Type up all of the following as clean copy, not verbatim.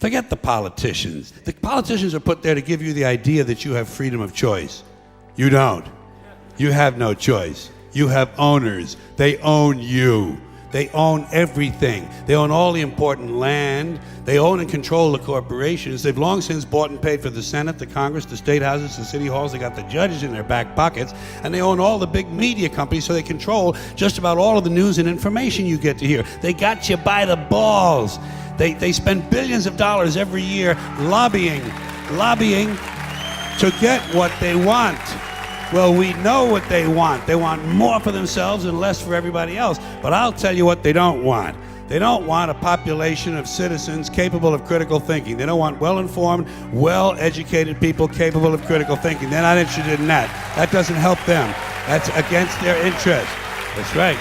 Forget the politicians. The politicians are put there to give you the idea that you have freedom of choice. You don't. You have no choice. You have owners. They own you. They own everything. They own all the important land. They own and control the corporations. They've long since bought and paid for the Senate, the Congress, the state houses, the city halls. They got the judges in their back pockets. And they own all the big media companies, so they control just about all of the news and information you get to hear. They got you by the balls. They spend billions of dollars every year lobbying to get what they want. Well, we know what they want. They want more for themselves and less for everybody else. But I'll tell you what they don't want. They don't want a population of citizens capable of critical thinking. They don't want well-informed, well-educated people capable of critical thinking. They're not interested in that. That doesn't help them. That's against their interest. That's right.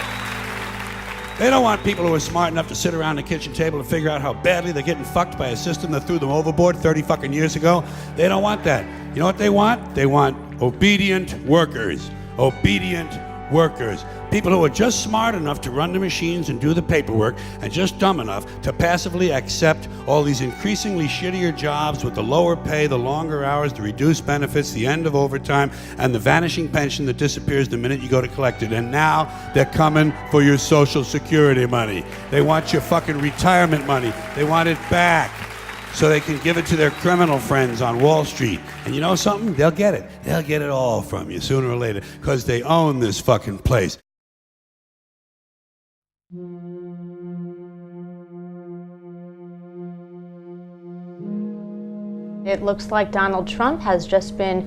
They don't want people who are smart enough to sit around the kitchen table and figure out how badly they're getting fucked by a system that threw them overboard 30 fucking years ago. They don't want that. You know what they want? They want obedient workers. Obedient workers. People who are just smart enough to run the machines and do the paperwork, and just dumb enough to passively accept all these increasingly shittier jobs with the lower pay, the longer hours, the reduced benefits, the end of overtime, and the vanishing pension that disappears the minute you go to collect it. And now they're coming for your Social Security money. They want your fucking retirement money. They want it back, so they can give it to their criminal friends on Wall Street. And you know something? They'll get it. They'll get it all from you sooner or later, because they own this fucking place. It looks like Donald Trump has just been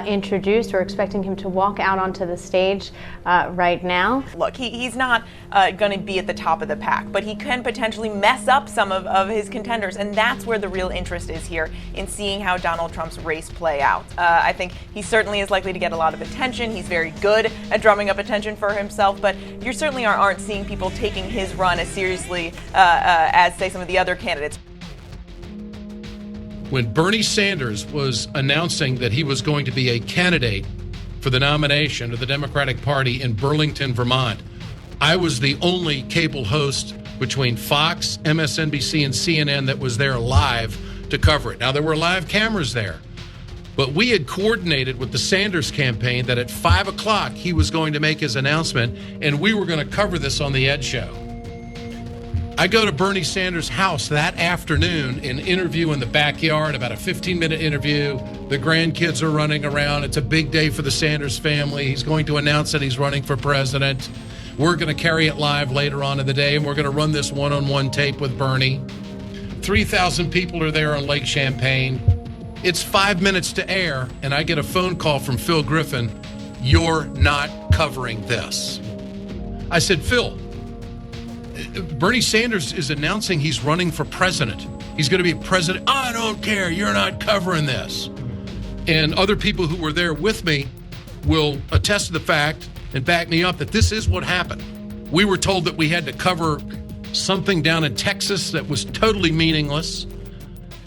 introduced. We're expecting him to walk out onto the stage right now. Look, he's not going to be at the top of the pack, but he can potentially mess up some of his contenders, and that's where the real interest is here, in seeing how Donald Trump's race play out. I think he certainly is likely to get a lot of attention. He's very good at drumming up attention for himself, but you certainly aren't seeing people taking his run as seriously as, say, some of the other candidates. When Bernie Sanders was announcing that he was going to be a candidate for the nomination of the Democratic Party in Burlington, Vermont, I was the only cable host between Fox, MSNBC, and CNN that was there live to cover it. Now, there were live cameras there, but we had coordinated with the Sanders campaign that at 5 o'clock he was going to make his announcement, and we were going to cover this on the Ed Show. I go to Bernie Sanders' house that afternoon, an interview in the backyard, about a 15-minute interview. The grandkids are running around. It's a big day for the Sanders family. He's going to announce that he's running for president. We're going to carry it live later on in the day, and we're going to run this one-on-one tape with Bernie. 3,000 people are there on Lake Champlain. It's 5 minutes to air, and I get a phone call from Phil Griffin. "You're not covering this." I said, "Phil, Bernie Sanders is announcing he's running for president. He's going to be president." "I don't care. You're not covering this." And other people who were there with me will attest to the fact and back me up that this is what happened. We were told that we had to cover something down in Texas that was totally meaningless,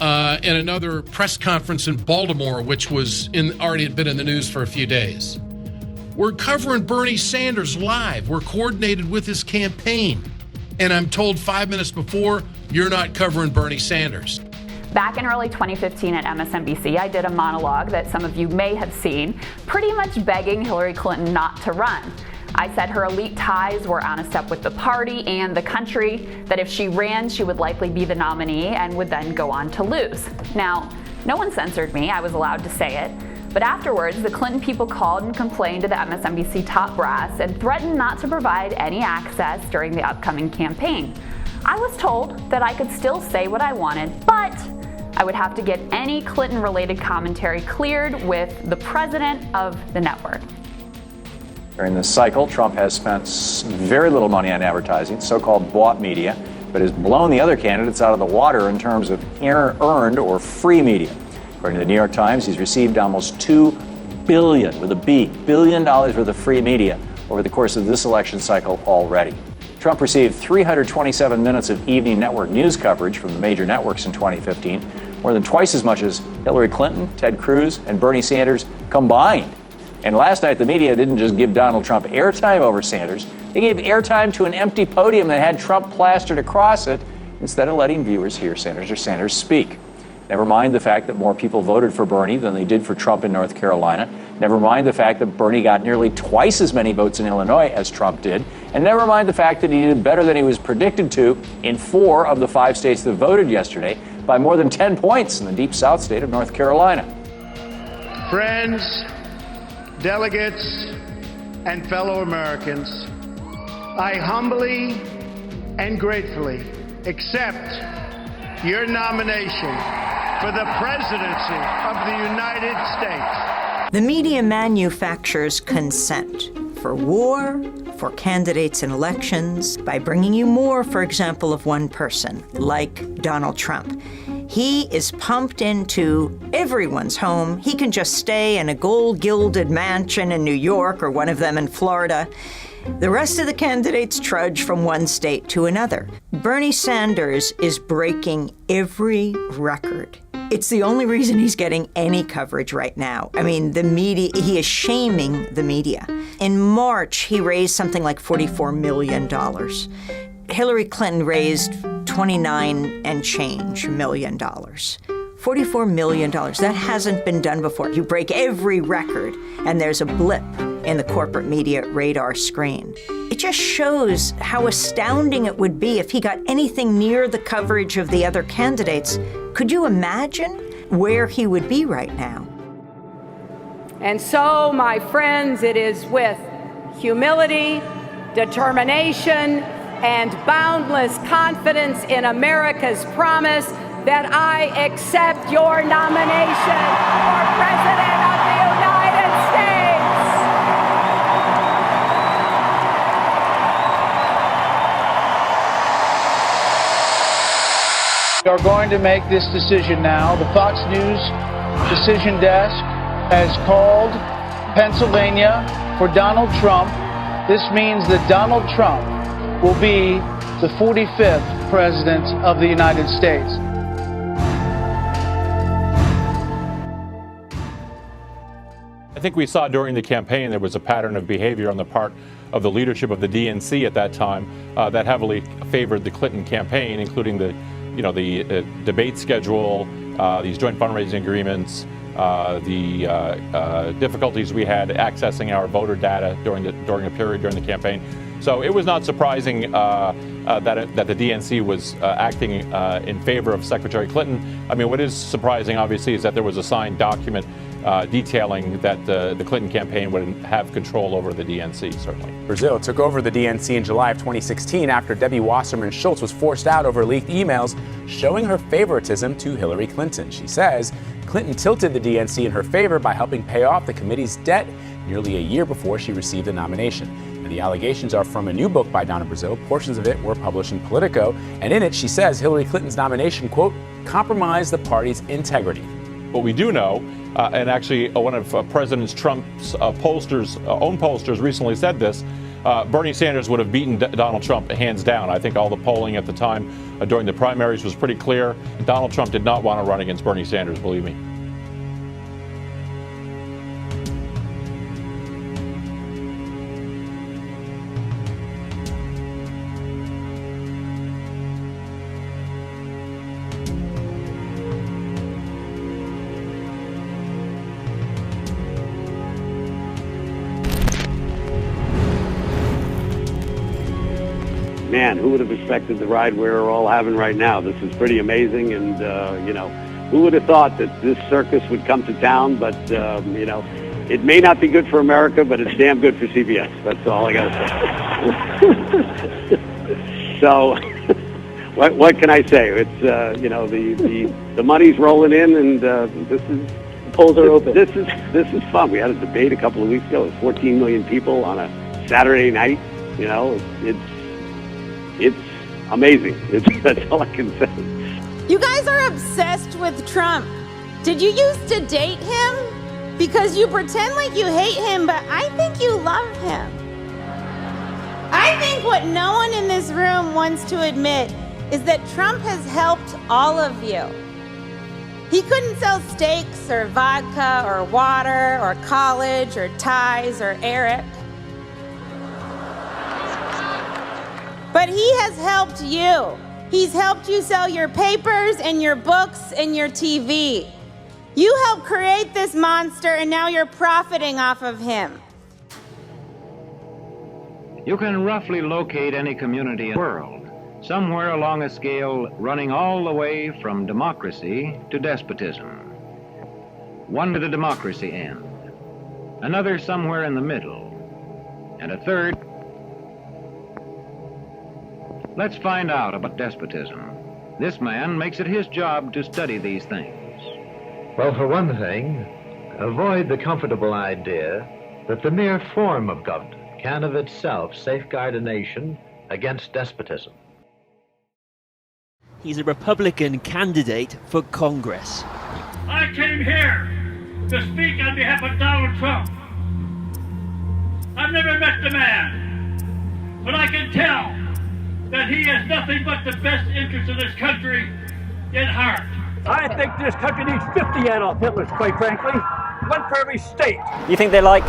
and another press conference in Baltimore, which was already had been in the news for a few days. We're covering Bernie Sanders live. We're coordinated with his campaign. And I'm told 5 minutes before, "You're not covering Bernie Sanders." Back in early 2015 at MSNBC, I did a monologue that some of you may have seen, pretty much begging Hillary Clinton not to run. I said her elite ties were on a step with the party and the country, that if she ran, she would likely be the nominee and would then go on to lose. Now, no one censored me. I was allowed to say it. But afterwards, the Clinton people called and complained to the MSNBC top brass and threatened not to provide any access during the upcoming campaign. I was told that I could still say what I wanted, but I would have to get any Clinton-related commentary cleared with the president of the network. During this cycle, Trump has spent very little money on advertising, so-called bought media, but has blown the other candidates out of the water in terms of earned or free media. According to the New York Times, he's received almost $2 billion, with a B, $billion worth of free media over the course of this election cycle already. Trump received 327 minutes of evening network news coverage from the major networks in 2015, more than twice as much as Hillary Clinton, Ted Cruz, and Bernie Sanders combined. And last night, the media didn't just give Donald Trump airtime over Sanders. They gave airtime to an empty podium that had Trump plastered across it instead of letting viewers hear Senator Sanders speak. Never mind the fact that more people voted for Bernie than they did for Trump in North Carolina. Never mind the fact that Bernie got nearly twice as many votes in Illinois as Trump did. And never mind the fact that he did better than he was predicted to in 4 of the 5 states that voted yesterday by more than 10 points in the deep South state of North Carolina. Friends, delegates, and fellow Americans, I humbly and gratefully accept your nomination for the presidency of the United States. The media manufactures consent for war, for candidates in elections, by bringing you more, for example, of one person, like Donald Trump. He is pumped into everyone's home. He can just stay in a gold-gilded mansion in New York or one of them in Florida. The rest of the candidates trudge from one state to another. Bernie Sanders is breaking every record. It's the only reason he's getting any coverage right now. I mean, the media, he is shaming the media. In March, he raised something like $44 million. Hillary Clinton raised 29 and change million dollars. $44 million, that hasn't been done before. You break every record, and there's a blip in the corporate media radar screen. It just shows how astounding it would be if he got anything near the coverage of the other candidates. Could you imagine where he would be right now? And so, my friends, it is with humility, determination, and boundless confidence in America's promise that I accept your nomination for President of the United States. We are going to make this decision now. The Fox News decision desk has called Pennsylvania for Donald Trump. This means that Donald Trump will be the 45th President of the United States. I think we saw during the campaign there was a pattern of behavior on the part of the leadership of the DNC at that time that heavily favored the Clinton campaign, including the debate schedule, these joint fundraising agreements, the difficulties we had accessing our voter data during a period during the campaign. So it was not surprising that the DNC was acting in favor of Secretary Clinton. I mean, what is surprising, obviously, is that there was a signed document detailing that the Clinton campaign would have control over the DNC, certainly. Brazil took over the DNC in July of 2016 after Debbie Wasserman Schultz was forced out over leaked emails showing her favoritism to Hillary Clinton. She says Clinton tilted the DNC in her favor by helping pay off the committee's debt nearly a year before she received the nomination. And the allegations are from a new book by Donna Brazile. Portions of it were published in Politico. And in it, she says Hillary Clinton's nomination, quote, compromised the party's integrity. What we do know, and actually one of President Trump's own pollsters recently said this, Bernie Sanders would have beaten Donald Trump hands down. I think all the polling at the time during the primaries was pretty clear. Donald Trump did not want to run against Bernie Sanders, believe me. Man, who would have expected the ride we're all having right now? This is pretty amazing, and, who would have thought that this circus would come to town? But, it may not be good for America, but it's damn good for CBS. That's all I got to say. So, what can I say? It's, the money's rolling in, and this is... Polls are open. This is fun. We had a debate a couple of weeks ago with 14 million people on a Saturday night. It's amazing. That's all I can say. You guys are obsessed with Trump. Did you used to date him? Because you pretend like you hate him, but I think you love him. I think what no one in this room wants to admit is that Trump has helped all of you. He couldn't sell steaks or vodka or water or college or ties or Eric. But he has helped you. He's helped you sell your papers and your books and your TV. You helped create this monster, and now you're profiting off of him. You can roughly locate any community in the world, somewhere along a scale running all the way from democracy to despotism. One to the democracy end, another somewhere in the middle, and a third. Let's find out about despotism. This man makes it his job to study these things. Well, for one thing, avoid the comfortable idea that the mere form of government can of itself safeguard a nation against despotism. He's a Republican candidate for Congress. I came here to speak on behalf of Donald Trump. I've never met the man, but I can tell that he has nothing but the best interest of this country in heart. I think this country needs 50 Adolf Hitlers, quite frankly. One for every state. You think they like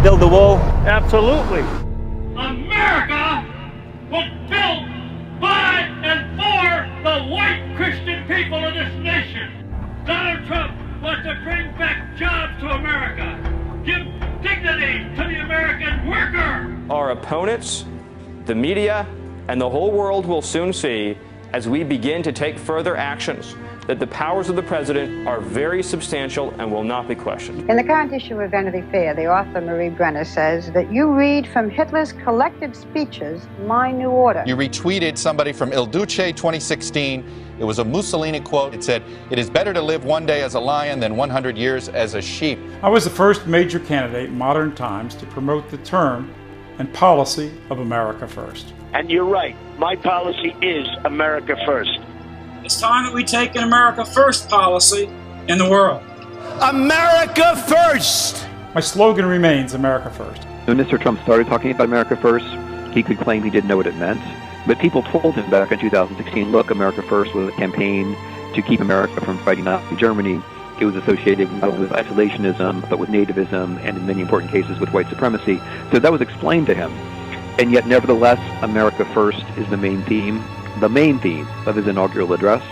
build the wall? Absolutely. America was built by and for the white Christian people of this nation. Donald Trump wants to bring back jobs to America, give dignity to the American worker. Our opponents, the media, and the whole world will soon see, as we begin to take further actions, that the powers of the president are very substantial and will not be questioned. In the current issue of Vanity Fair, the author Marie Brenner says that you read from Hitler's collected speeches, My New Order. You retweeted somebody from Il Duce 2016. It was a Mussolini quote. It said, "It is better to live one day as a lion than 100 years as a sheep." I was the first major candidate in modern times to promote the term and policy of America First. And you're right, my policy is America First. It's time that we take an America First policy in the world. America First! My slogan remains America First. When Mr. Trump started talking about America First, he could claim he didn't know what it meant. But people told him back in 2016, look, America First was a campaign to keep America from fighting Nazi Germany. It was associated not only with isolationism, but with nativism, and in many important cases with white supremacy. So that was explained to him. And yet, nevertheless, America First is the main theme of his inaugural address.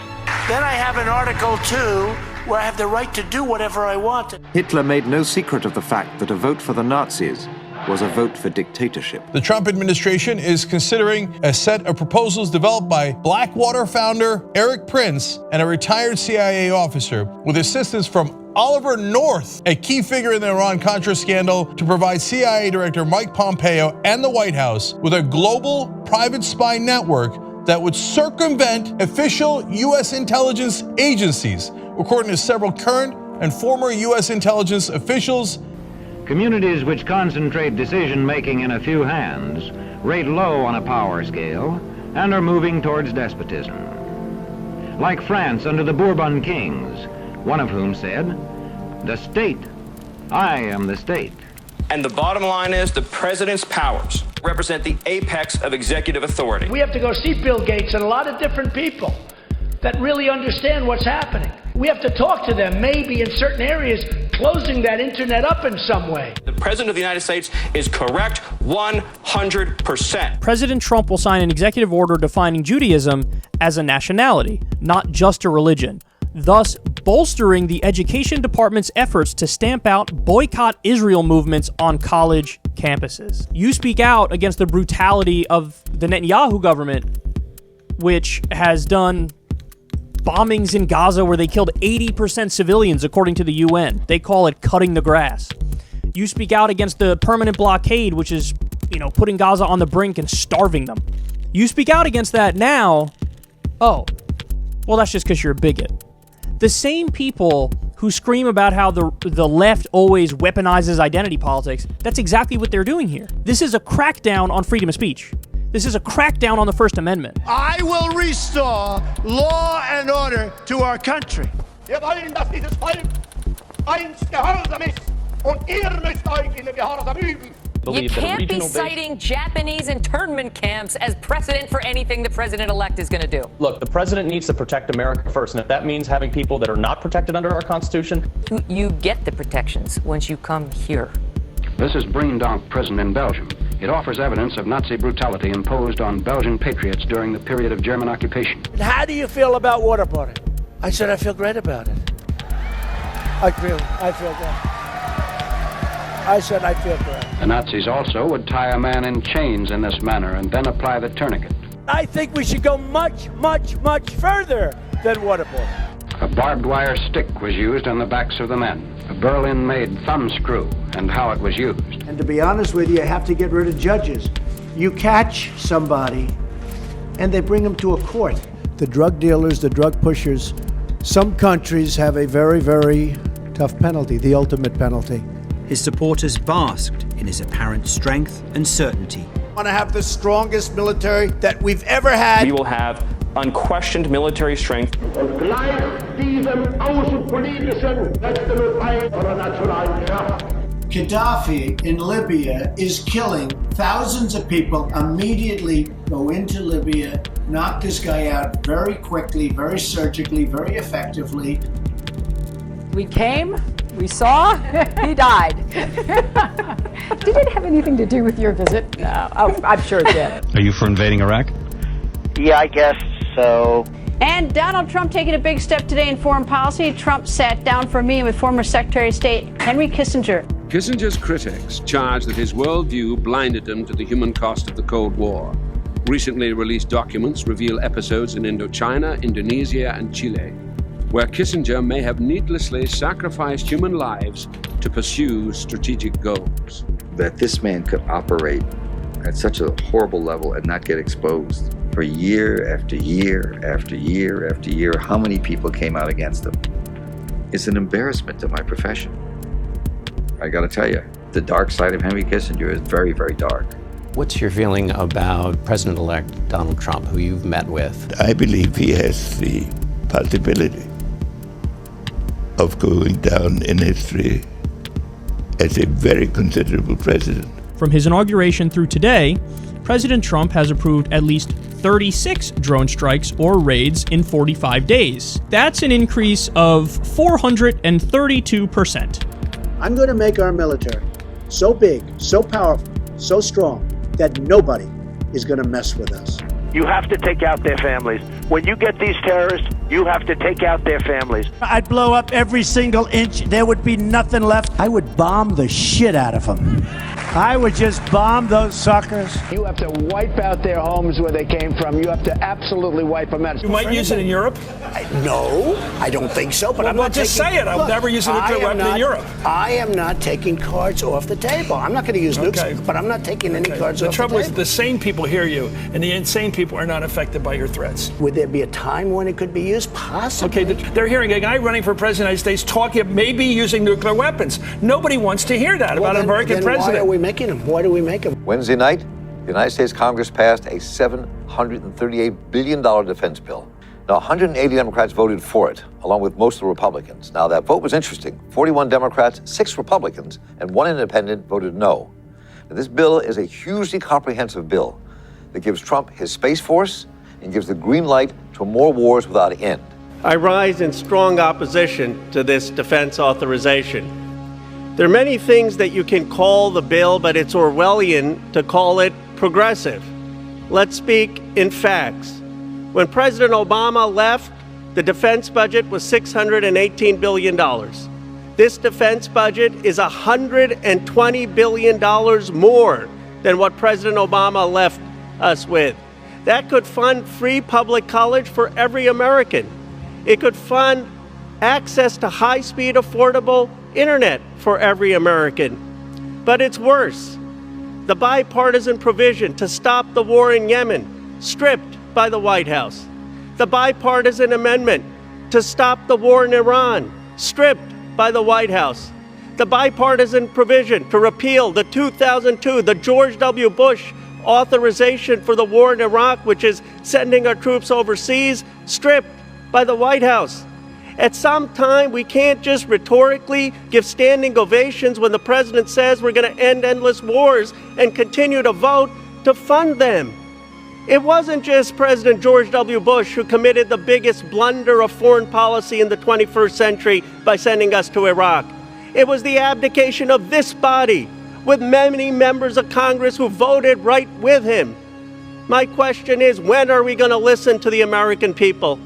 Then I have an Article 2 where I have the right to do whatever I want. Hitler made no secret of the fact that a vote for the Nazis was a vote for dictatorship. The Trump administration is considering a set of proposals developed by Blackwater founder Eric Prince and a retired CIA officer with assistance from Oliver North, a key figure in the Iran-Contra scandal, to provide CIA Director Mike Pompeo and the White House with a global private spy network that would circumvent official U.S. intelligence agencies, according to several current and former U.S. intelligence officials. Communities which concentrate decision-making in a few hands rate low on a power scale and are moving towards despotism. Like France under the Bourbon kings, one of whom said, "The state, I am the state." And the bottom line is the president's powers represent the apex of executive authority. We have to go see Bill Gates and a lot of different people that really understand what's happening. We have to talk to them, maybe in certain areas, closing that internet up in some way. The president of the United States is correct 100%. President Trump will sign an executive order defining Judaism as a nationality, not just a religion, thus bolstering the education department's efforts to stamp out boycott Israel movements on college campuses. You speak out against the brutality of the Netanyahu government, which has done bombings in Gaza where they killed 80% civilians, according to the UN. They call it cutting the grass. You speak out against the permanent blockade, which is, putting Gaza on the brink and starving them. You speak out against that now. Oh, well, that's just because you're a bigot. The same people who scream about how the left always weaponizes identity politics, that's exactly what they're doing here. This is a crackdown on freedom of speech. This is a crackdown on the First Amendment. I will restore law and order to our country. Wir wollen, dass dieses Volk einst gehorsam ist und ihr müsst euch in den Gehorsam üben. You can't be citing Japanese internment camps as precedent for anything the president-elect is going to do. Look, the president needs to protect America first, and if that means having people that are not protected under our Constitution... You get the protections once you come here. This is bringing down president in Belgium. It offers evidence of Nazi brutality imposed on Belgian patriots during the period of German occupation. How do you feel about waterboarding? I said, I feel great about it. I feel good. I said, I feel good. The Nazis also would tie a man in chains in this manner and then apply the tourniquet. I think we should go much, much, much further than waterboarding. A barbed wire stick was used on the backs of the men. A Berlin-made thumb screw, and how it was used. And to be honest with you, you have to get rid of judges. You catch somebody, and they bring them to a court. The drug dealers, the drug pushers, some countries have a very, very tough penalty, the ultimate penalty. His supporters basked in his apparent strength and certainty. We want to have the strongest military that we've ever had. We will have unquestioned military strength. Gaddafi in Libya is killing thousands of people. Immediately go into Libya, knock this guy out very quickly, very surgically, very effectively. We came, we saw, he died. Did it have anything to do with your visit? No, I'm sure it did. Are you for invading Iraq? Yeah, I guess so. And Donald Trump taking a big step today in foreign policy. Trump sat down for a meeting with former Secretary of State Henry Kissinger. Kissinger's critics charge that his worldview blinded him to the human cost of the Cold War. Recently released documents reveal episodes in Indochina, Indonesia, and Chile, where Kissinger may have needlessly sacrificed human lives to pursue strategic goals. That this man could operate at such a horrible level and not get exposed for year after year after year after year, how many people came out against him? It's an embarrassment to my profession. I gotta tell you, the dark side of Henry Kissinger is very, very dark. What's your feeling about President-elect Donald Trump, who you've met with? I believe he has the possibility of going down in history as a very considerable president. From his inauguration through today, President Trump has approved at least 36 drone strikes or raids in 45 days. That's an increase of 432%. I'm going to make our military so big, so powerful, so strong that nobody is going to mess with us. You have to take out their families. When you get these terrorists, you have to take out their families. I'd blow up every single inch. There would be nothing left. I would bomb the shit out of them. I would just bomb those suckers. You have to wipe out their homes where they came from. You have to absolutely wipe them out. You might use it in Europe? No, I don't think so. But well, I'm not just taking, say it. I'll never use a nuclear weapon in Europe. I am not taking cards off the table. I'm not going to use nukes, but I'm not taking any cards off the table. The trouble is the sane people hear you, and the insane people are not affected by your threats. Would there be a time when it could be used? Possibly. Okay, they're hearing a guy running for president of the United States talking of maybe using nuclear weapons. Nobody wants to hear that about an American president. Why are we making them? Why do we make them? Wednesday night, the United States Congress passed a $738 billion defense bill. Now, 180 Democrats voted for it, along with most of the Republicans. Now, that vote was interesting. 41 Democrats, 6 Republicans, and 1 independent voted no. Now, this bill is a hugely comprehensive bill that gives Trump his Space Force and gives the green light to more wars without end. I rise in strong opposition to this defense authorization. There are many things that you can call the bill, but it's Orwellian to call it progressive. Let's speak in facts. When President Obama left, the defense budget was $618 billion. This defense budget is $120 billion more than what President Obama left us with. That could fund free public college for every American. It could fund access to high-speed, affordable internet for every American. But it's worse. The bipartisan provision to stop the war in Yemen, stripped by the White House. The bipartisan amendment to stop the war in Iran, stripped by the White House. The bipartisan provision to repeal the 2002, the George W. Bush authorization for the war in Iraq, which is sending our troops overseas, stripped by the White House. At some time, we can't just rhetorically give standing ovations when the president says we're going to end endless wars and continue to vote to fund them. It wasn't just President George W. Bush who committed the biggest blunder of foreign policy in the 21st century by sending us to Iraq. It was the abdication of this body with many members of Congress who voted right with him. My question is, when are we going to listen to the American people?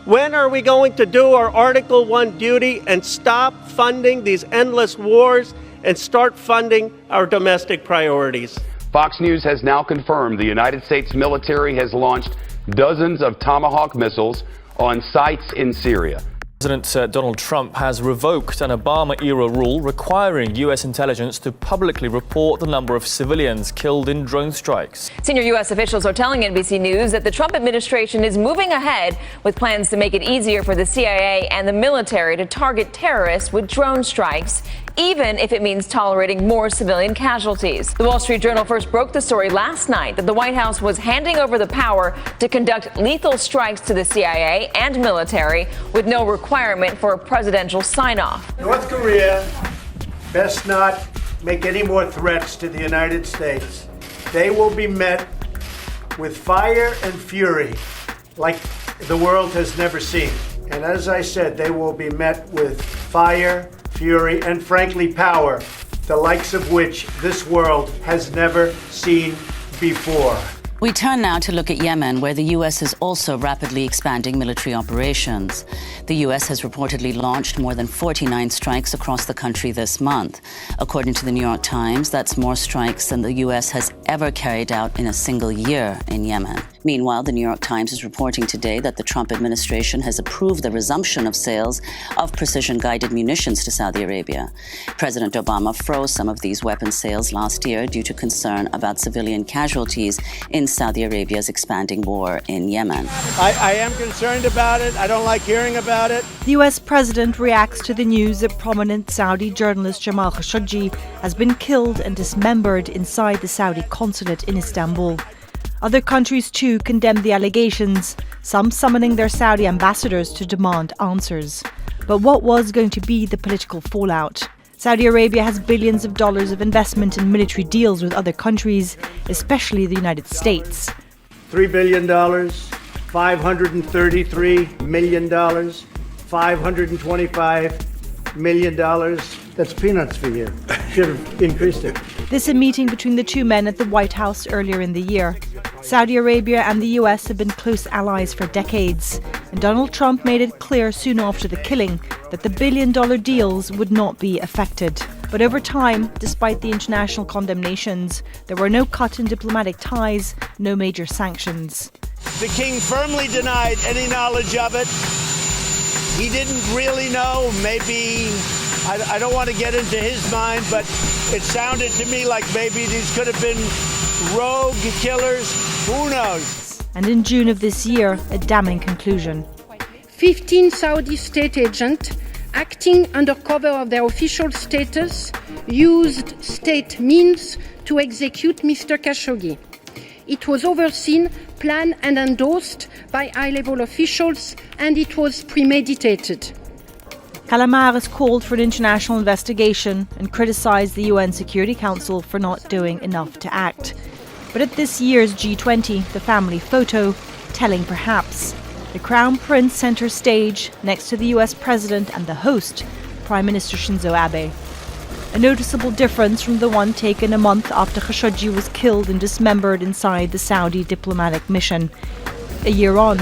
When are we going to do our Article 1 duty and stop funding these endless wars and start funding our domestic priorities? Fox News has now confirmed the United States military has launched dozens of Tomahawk missiles on sites in Syria. President Donald Trump has revoked an Obama-era rule requiring U.S. intelligence to publicly report the number of civilians killed in drone strikes. Senior U.S. officials are telling NBC News that the Trump administration is moving ahead with plans to make it easier for the CIA and the military to target terrorists with drone strikes, even if it means tolerating more civilian casualties. The Wall Street Journal first broke the story last night that the White House was handing over the power to conduct lethal strikes to the CIA and military with no requirement for a presidential sign-off. North Korea best not make any more threats to the United States. They will be met with fire and fury like the world has never seen. And as I said, they will be met with fire, fury, and frankly power, the likes of which this world has never seen before. We turn now to look at Yemen, where the U.S. is also rapidly expanding military operations. The U.S. has reportedly launched more than 49 strikes across the country this month. According to the New York Times, that's more strikes than the U.S. has ever carried out in a single year in Yemen. Meanwhile, the New York Times is reporting today that the Trump administration has approved the resumption of sales of precision-guided munitions to Saudi Arabia. President Obama froze some of these weapons sales last year due to concern about civilian casualties in Saudi Arabia's expanding war in Yemen. I am concerned about it. I don't like hearing about it. The U.S. president reacts to the news that prominent Saudi journalist Jamal Khashoggi has been killed and dismembered inside the Saudi consulate in Istanbul. Other countries too condemn the allegations, some summoning their Saudi ambassadors to demand answers. But what was going to be the political fallout? Saudi Arabia has billions of dollars of investment in military deals with other countries, especially the United States. $3 billion, $533 million, $525 million. That's peanuts for you. Should have increased it. This is a meeting between the two men at the White House earlier in the year. Saudi Arabia and the US have been close allies for decades, and Donald Trump made it clear soon after the killing that the billion-dollar deals would not be affected. But over time, despite the international condemnations, there were no cut in diplomatic ties, no major sanctions. The king firmly denied any knowledge of it. He didn't really know. Maybe, I don't want to get into his mind, but it sounded to me like maybe these could have been rogue killers. Who knows? And in June of this year, a damning conclusion. 15 Saudi state agents, acting under cover of their official status, used state means to execute Mr. Khashoggi. It was overseen, planned and endorsed by high-level officials, and it was premeditated. Calamar has called for an international investigation and criticised the UN Security Council for not doing enough to act. But at this year's G20, the family photo, telling perhaps, the Crown Prince centre stage next to the US President and the host, Prime Minister Shinzo Abe. A noticeable difference from the one taken a month after Khashoggi was killed and dismembered inside the Saudi diplomatic mission. A year on,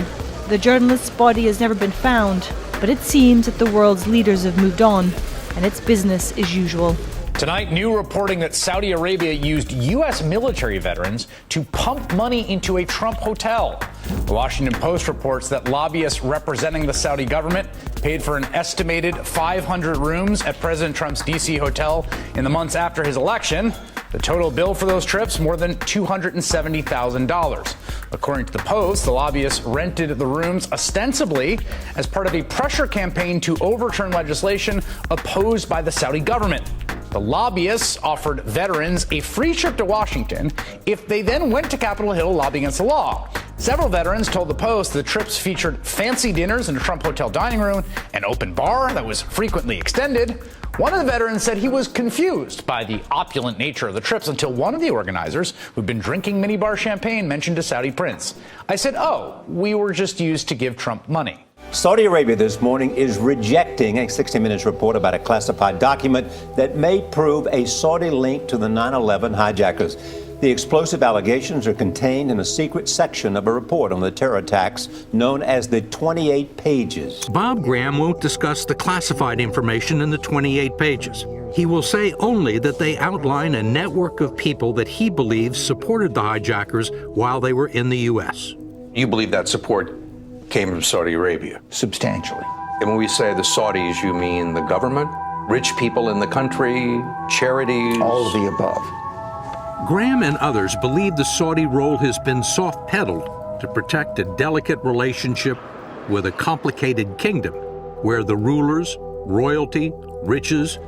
the journalist's body has never been found, but it seems that the world's leaders have moved on, and it's business as usual. Tonight, new reporting that Saudi Arabia used U.S. military veterans to pump money into a Trump hotel. The Washington Post reports that lobbyists representing the Saudi government paid for an estimated 500 rooms at President Trump's D.C. hotel in the months after his election. The total bill for those trips, more than $270,000. According to the Post, the lobbyists rented the rooms ostensibly as part of a pressure campaign to overturn legislation opposed by the Saudi government. The lobbyists offered veterans a free trip to Washington if they then went to Capitol Hill to lobby against the law. Several veterans told the Post the trips featured fancy dinners in a Trump hotel dining room, an open bar that was frequently extended. One of the veterans said he was confused by the opulent nature of the trips until one of the organizers, who'd been drinking minibar champagne, mentioned a Saudi prince. I said, "Oh, we were just used to give Trump money." Saudi Arabia this morning is rejecting a 60 Minutes report about a classified document that may prove a Saudi link to the 9/11 hijackers. The explosive allegations are contained in a secret section of a report on the terror attacks known as the 28 pages. Bob Graham won't discuss the classified information in the 28 pages. He will say only that they outline a network of people that he believes supported the hijackers while they were in the U.S. You believe that support came from Saudi Arabia? Substantially. And when we say the Saudis, you mean the government, rich people in the country, charities? All of the above. Graham and others believe the Saudi role has been soft-pedaled to protect a delicate relationship with a complicated kingdom where the rulers, royalty, riches,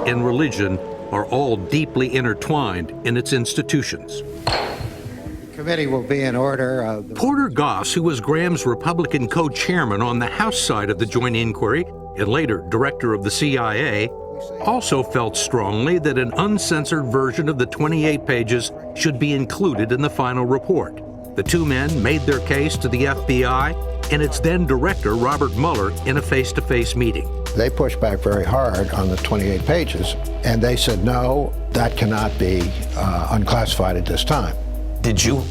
and religion are all deeply intertwined in its institutions. The committee will be in order. Porter Goss, who was Graham's Republican co-chairman on the House side of the joint inquiry and later director of the CIA, also felt strongly that an uncensored version of the 28 pages should be included in the final report. The two men made their case to the FBI and its then director, Robert Mueller, in a face-to-face meeting. They pushed back very hard on the 28 pages, and they said, no, that cannot be unclassified at this time. Did you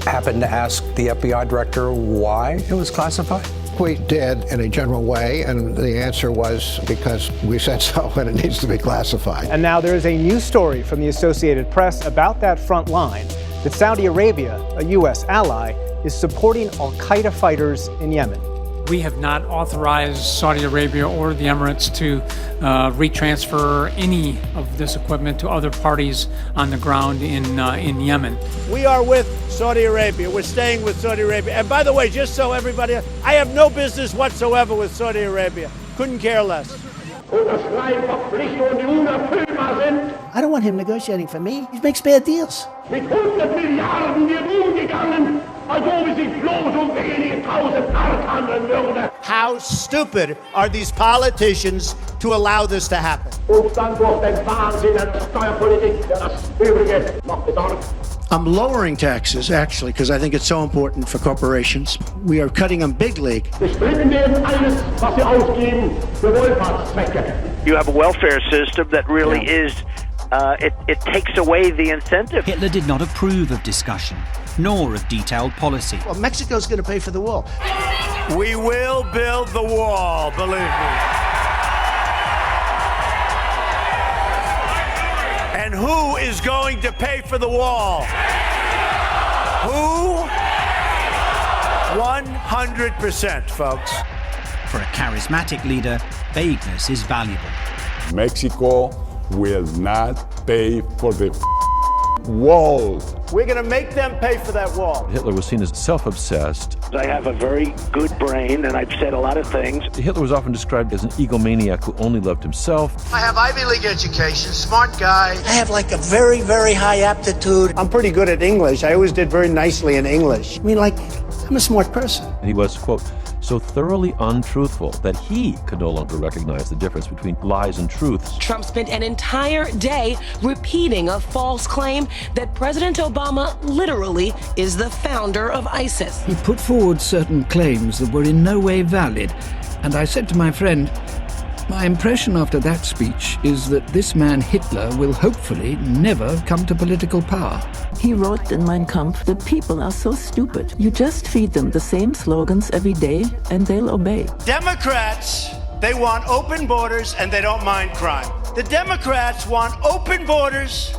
happen to ask the FBI director why it was classified? We did in a general way, and the answer was because we said so and it needs to be classified. And now there is a new story from the Associated Press about that front line, that Saudi Arabia, a U.S. ally, is supporting al-Qaeda fighters in Yemen. We have not authorized Saudi Arabia or the Emirates to retransfer any of this equipment to other parties on the ground in Yemen. We are with Saudi Arabia. We're staying with Saudi Arabia. And by the way, just so everybody, I have no business whatsoever with Saudi Arabia. Couldn't care less. I don't want him negotiating for me. He makes bad deals. How stupid are these politicians to allow this to happen? I'm lowering taxes, actually, because I think it's so important for corporations. We are cutting them big league. You have a welfare system that really is, it takes away the incentive. Hitler did not approve of discussion, nor of detailed policy. Well, Mexico's going to pay for the wall. We will build the wall, believe me. And who is going to pay for the wall? Who? 100%, folks. For a charismatic leader, vagueness is valuable. Mexico will not pay for the wall. We're going to make them pay for that wall. Hitler was seen as self-obsessed. I have a very good brain, and I've said a lot of things. Hitler was often described as an egomaniac who only loved himself. I have Ivy League education, smart guy. I have like a very, very high aptitude. I'm pretty good at English. I always did very nicely in English. I mean, like, I'm a smart person. And he was, quote, so thoroughly untruthful that he could no longer recognize the difference between lies and truths. Trump spent an entire day repeating a false claim that President Obama literally is the founder of ISIS. He put forward certain claims that were in no way valid, and I said to my friend, my impression after that speech is that this man Hitler will hopefully never come to political power. He wrote in Mein Kampf, the people are so stupid. You just feed them the same slogans every day and they'll obey. Democrats, they want open borders and they don't mind crime. The Democrats want open borders.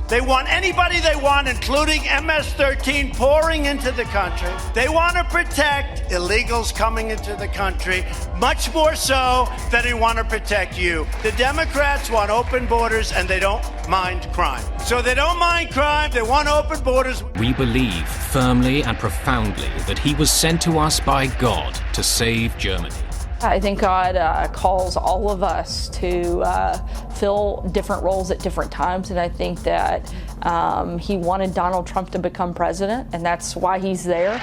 They want anybody they want, including MS-13 pouring into the country. They want to protect illegals coming into the country, much more so than they want to protect you. The Democrats want open borders and they don't mind crime. So they don't mind crime, they want open borders. We believe firmly and profoundly that he was sent to us by God to save Germany. I think God calls all of us to fill different roles at different times, and I think that he wanted Donald Trump to become president, and that's why he's there.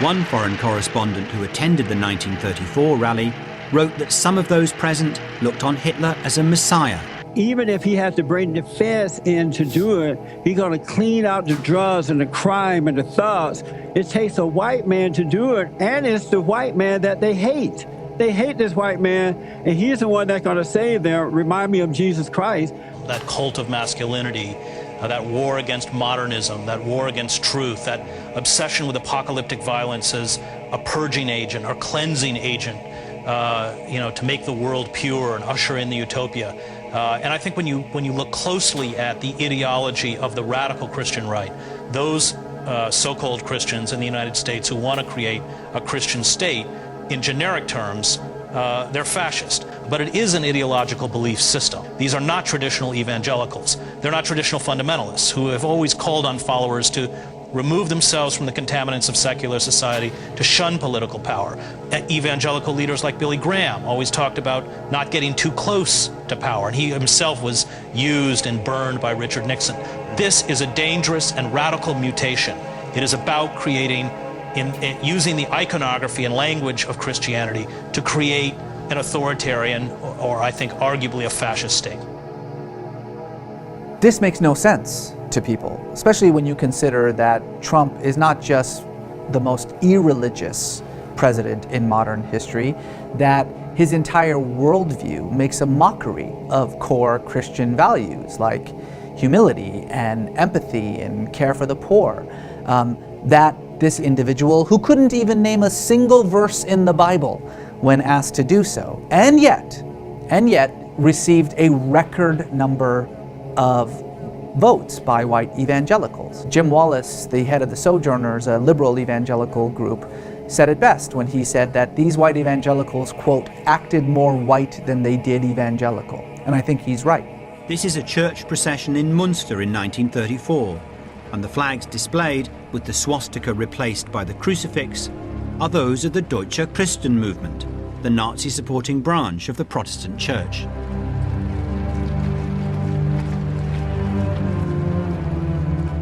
One foreign correspondent who attended the 1934 rally wrote that some of those present looked on Hitler as a messiah, even if he has to bring the feds in to do it, he's going to clean out the drugs and the crime and the thugs. It takes a white man to do it, and it's the white man that they hate. They hate this white man, and he's the one that's going to save them. Remind me of Jesus Christ. That cult of masculinity, that war against modernism, that war against truth, that obsession with apocalyptic violence as a purging agent or cleansing agent, to make the world pure and usher in the utopia. And I think when you look closely at the ideology of the radical Christian right, those so-called Christians in the United States who want to create a Christian state, in generic terms, they're fascist. But it is an ideological belief system. These are not traditional evangelicals. They're not traditional fundamentalists who have always called on followers to remove themselves from the contaminants of secular society, to shun political power. Evangelical leaders like Billy Graham always talked about not getting too close to power, and he himself was used and burned by Richard Nixon. This is a dangerous and radical mutation. It is about creating, using the iconography and language of Christianity to create an authoritarian, or I think arguably a fascist state. This makes no sense to people, especially when you consider that Trump is not just the most irreligious president in modern history, that his entire worldview makes a mockery of core Christian values like humility and empathy and care for the poor. That this individual, who couldn't even name a single verse in the Bible when asked to do so, and yet received a record number of votes by white evangelicals. Jim Wallace, the head of the Sojourners, a liberal evangelical group, said it best when he said that these white evangelicals, quote, acted more white than they did evangelical. And I think he's right. This is a church procession in Munster in 1934, and the flags displayed, with the swastika replaced by the crucifix, are those of the Deutsche Christen movement, the Nazi-supporting branch of the Protestant Church.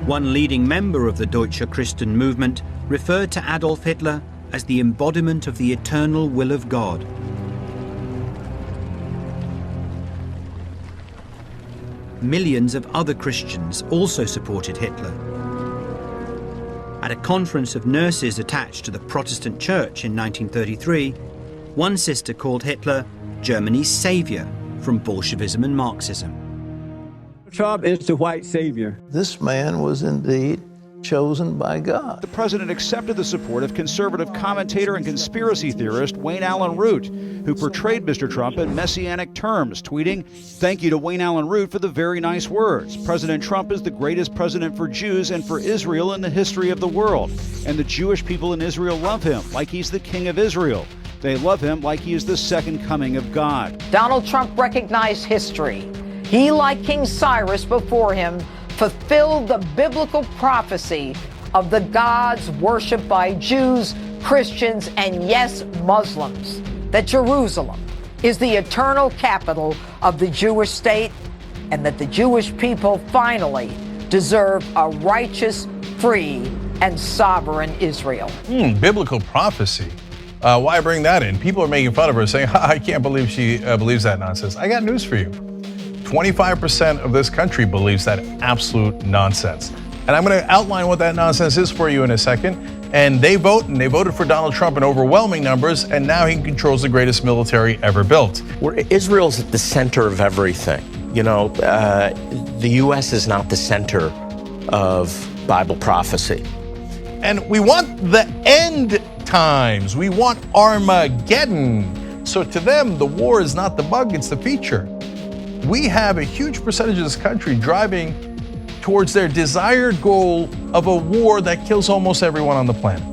One leading member of the Deutsche Christen movement referred to Adolf Hitler as the embodiment of the eternal will of God. Millions of other Christians also supported Hitler. At a conference of nurses attached to the Protestant Church in 1933, one sister called Hitler Germany's savior from Bolshevism and Marxism. Trump is the white savior. This man was indeed chosen by God. The president accepted the support of conservative commentator and conspiracy theorist Wayne Allen Root, who portrayed Mr. Trump in messianic terms, tweeting, "Thank you to Wayne Allen Root for the very nice words. President Trump is the greatest president for Jews and for Israel in the history of the world. And the Jewish people in Israel love him like he's the king of Israel. They love him like he is the second coming of God." Donald Trump recognized history. He, like King Cyrus before him, fulfilled the biblical prophecy of the gods worshipped by Jews, Christians, and yes, Muslims, that Jerusalem is the eternal capital of the Jewish state, and that the Jewish people finally deserve a righteous, free, and sovereign Israel. Biblical prophecy. Why bring that in? People are making fun of her, saying, I can't believe she believes that nonsense. I got news for you. 25% of this country believes that absolute nonsense. And I'm going to outline what that nonsense is for you in a second. And they voted for Donald Trump in overwhelming numbers, and now he controls the greatest military ever built. Israel's at the center of everything. You know, the U.S. is not the center of Bible prophecy. And we want the end times. We want Armageddon. So to them, the war is not the bug, it's the feature. We have a huge percentage of this country driving towards their desired goal of a war that kills almost everyone on the planet.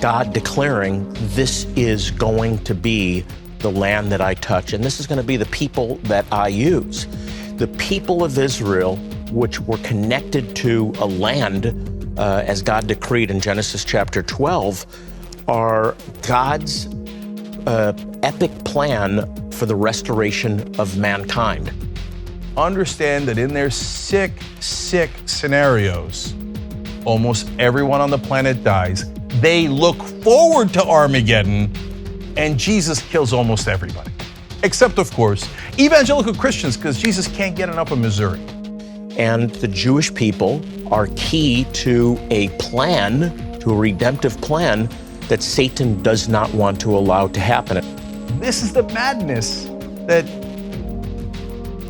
God declaring, this is going to be the land that I touch, and this is going to be the people that I use. The people of Israel, which were connected to a land, as God decreed in Genesis chapter 12, are God's epic plan for the restoration of mankind. Understand that in their sick scenarios, almost everyone on the planet dies. They look forward to Armageddon, and Jesus kills almost everybody. Except, of course, evangelical Christians, because Jesus can't get enough of Missouri. And the Jewish people are key to a plan, to a redemptive plan that Satan does not want to allow to happen. This is the madness that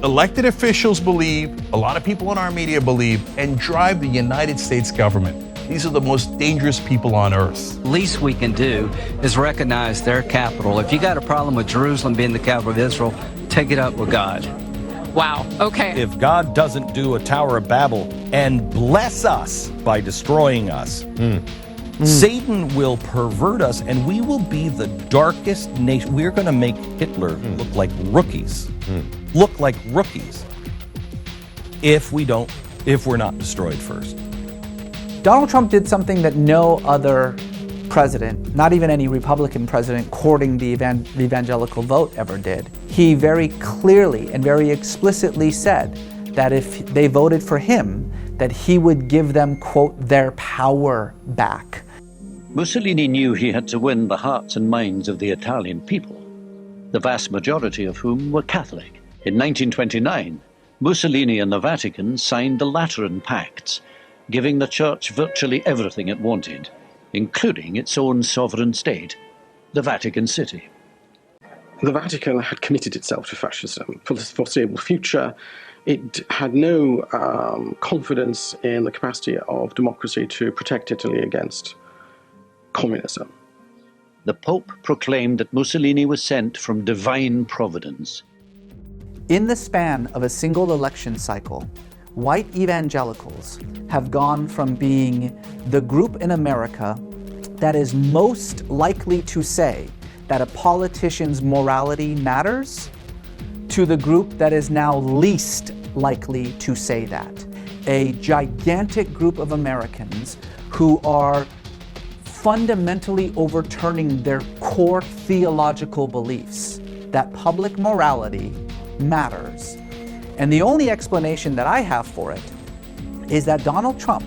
elected officials believe, a lot of people in our media believe, and drive the United States government. These are the most dangerous people on earth. Least we can do is recognize their capital. If you got a problem with Jerusalem being the capital of Israel, take it up with God. Wow, okay. If God doesn't do a Tower of Babel and bless us by destroying us, Satan will pervert us and we will be the darkest nation. We're going to make Hitler look like rookies. Look like rookies if we're not destroyed first. Donald Trump did something that no other president, not even any Republican president courting the evangelical vote ever did. He very clearly and very explicitly said that if they voted for him, that he would give them, quote, their power back. Mussolini knew he had to win the hearts and minds of the Italian people, the vast majority of whom were Catholic. In 1929, Mussolini and the Vatican signed the Lateran Pacts, giving the Church virtually everything it wanted, including its own sovereign state, the Vatican City. The Vatican had committed itself to fascism for the foreseeable future. It had no confidence in the capacity of democracy to protect Italy against communism. The Pope proclaimed that Mussolini was sent from divine providence. In the span of a single election cycle, white evangelicals have gone from being the group in America that is most likely to say that a politician's morality matters to the group that is now least likely to say that. A gigantic group of Americans who are fundamentally overturning their core theological beliefs that public morality matters. And the only explanation that I have for it is that Donald Trump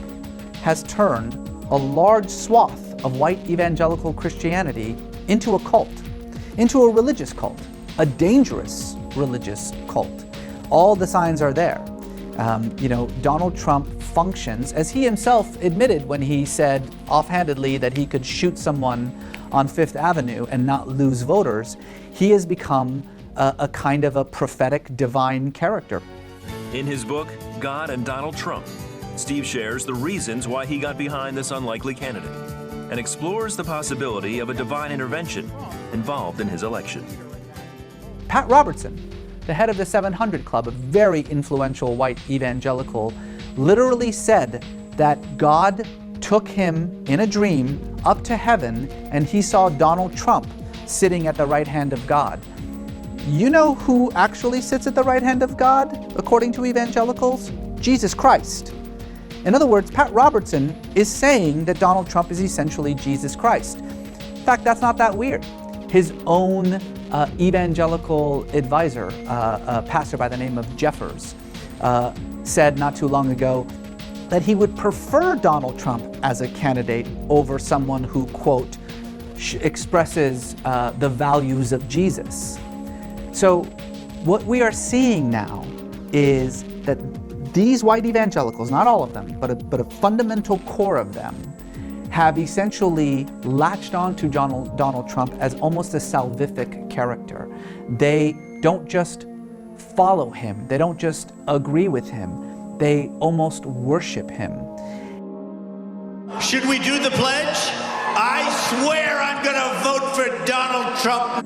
has turned a large swath of white evangelical Christianity into a cult, into a religious cult, a dangerous religious cult. All the signs are there. Donald Trump functions, as he himself admitted when he said offhandedly that he could shoot someone on Fifth Avenue and not lose voters. He has become a kind of a prophetic divine character. In his book, God and Donald Trump, Steve shares the reasons why he got behind this unlikely candidate and explores the possibility of a divine intervention involved in his election. Pat Robertson, the head of the 700 Club, a very influential white evangelical, literally said that God took him in a dream up to heaven and he saw Donald Trump sitting at the right hand of God. You know who actually sits at the right hand of God, according to evangelicals? Jesus Christ. In other words, Pat Robertson is saying that Donald Trump is essentially Jesus Christ. In fact, that's not that weird. His own evangelical advisor, a pastor by the name of Jeffers, said not too long ago that he would prefer Donald Trump as a candidate over someone who, quote, expresses the values of Jesus. So what we are seeing now is that these white evangelicals, not all of them, but a fundamental core of them, have essentially latched on to Donald Trump as almost a salvific character. They don't just follow him, they don't just agree with him, they almost worship him. Should we do the pledge? I swear I'm going to vote for Donald Trump.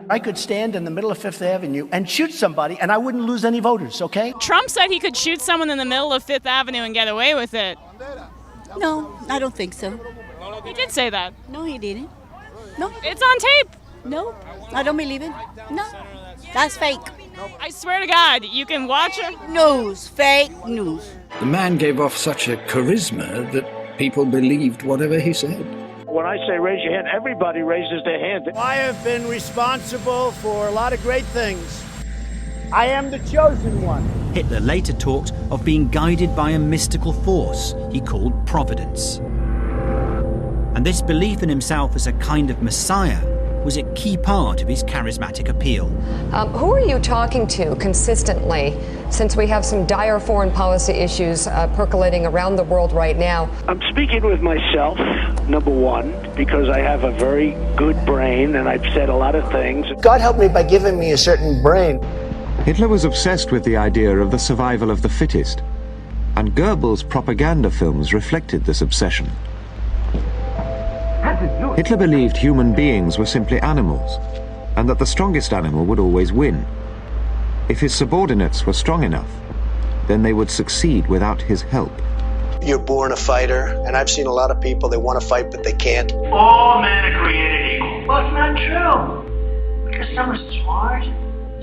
I could stand in the middle of Fifth Avenue and shoot somebody and I wouldn't lose any voters, okay? Trump said he could shoot someone in the middle of Fifth Avenue and get away with it. No, I don't think so. He did say that. No, he didn't. No. It's on tape. No, I don't believe it. No, that's fake. I swear to God, you can watch it. News, fake news. The man gave off such a charisma that people believed whatever he said. When I say raise your hand, everybody raises their hand. I have been responsible for a lot of great things. I am the chosen one. Hitler later talked of being guided by a mystical force he called providence. And And this belief in himself as a kind of messiah was a key part of his charismatic appeal. Who are you talking to consistently, since we have some dire foreign policy issues percolating around the world right now? I'm speaking with myself, number one, because I have a very good brain and I've said a lot of things. God help me by giving me a certain brain. Hitler was obsessed with the idea of the survival of the fittest, and Goebbels' propaganda films reflected this obsession. Hitler believed human beings were simply animals, and that the strongest animal would always win. If his subordinates were strong enough, then they would succeed without his help. You're born a fighter, and I've seen a lot of people, they want to fight, but they can't. All men are created equal. Well, it's not true. Because some are smart,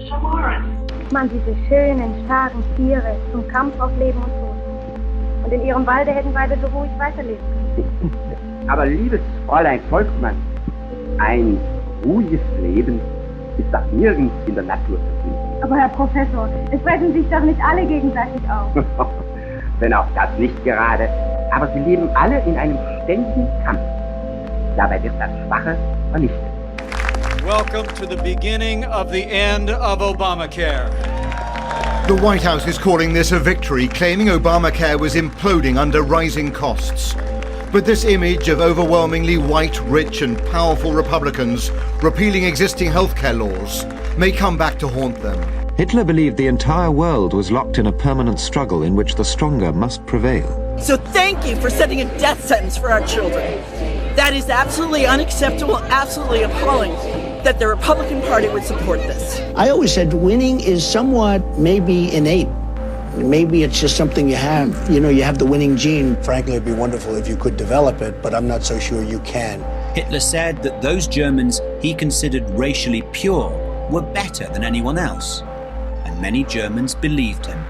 some aren't. Man, diese schönen, starken Tiere zum Kampf auf Leben und Tod. Und in ihrem Walde hätten beide so ruhig weiterleben können. Aber liebes Fräulein Volkmann, ein ruhiges Leben ist doch nirgends in der Natur zu finden. Aber Herr Professor, es fressen sich doch nicht alle gegenseitig auf. Wenn auch das nicht gerade, aber sie leben alle in einem ständigen Kampf. Dabei wird das Schwache vernichtet. Welcome to the beginning of the end of Obamacare. The White House is calling this a victory, claiming Obamacare was imploding under rising costs. But this image of overwhelmingly white, rich and powerful Republicans repealing existing healthcare laws may come back to haunt them. Hitler believed the entire world was locked in a permanent struggle in which the stronger must prevail. So thank you for setting a death sentence for our children. That is absolutely unacceptable, absolutely appalling that the Republican Party would support this. I always said winning is somewhat maybe innate. Maybe it's just something you have. You know, you have the winning gene. Frankly, it'd be wonderful if you could develop it, but I'm not so sure you can. Hitler said that those Germans he considered racially pure were better than anyone else, and many Germans believed him.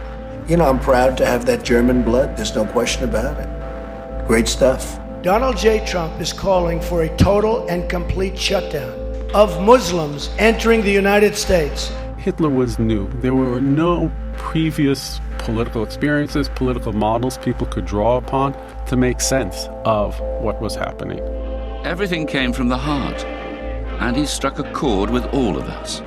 You know, I'm proud to have that German blood. There's no question about it. Great stuff. Donald J. Trump is calling for a total and complete shutdown of Muslims entering the United States. Hitler was new. There were no previous political experiences, political models people could draw upon to make sense of what was happening. Everything came from the heart, and he struck a chord with all of us.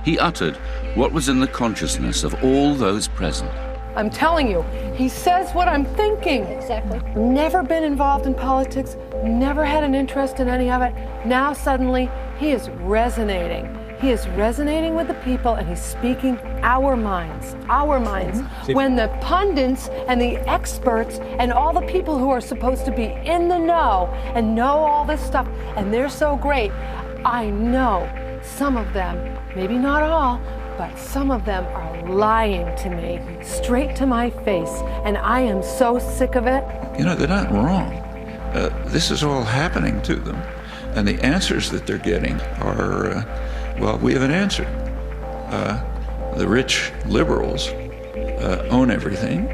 He uttered what was in the consciousness of all those present. I'm telling you, he says what I'm thinking. Exactly. Never been involved in politics, never had an interest in any of it. Now suddenly, he is resonating. He is resonating with the people, and he's speaking our minds. When the pundits and the experts and all the people who are supposed to be in the know and know all this stuff, and they're so great, I know some of them, maybe not all, but some of them are lying to me, straight to my face, and I am so sick of it. You know, they're not wrong. This is all happening to them, and the answers that they're getting are, well, we haven't answered. The rich liberals own everything.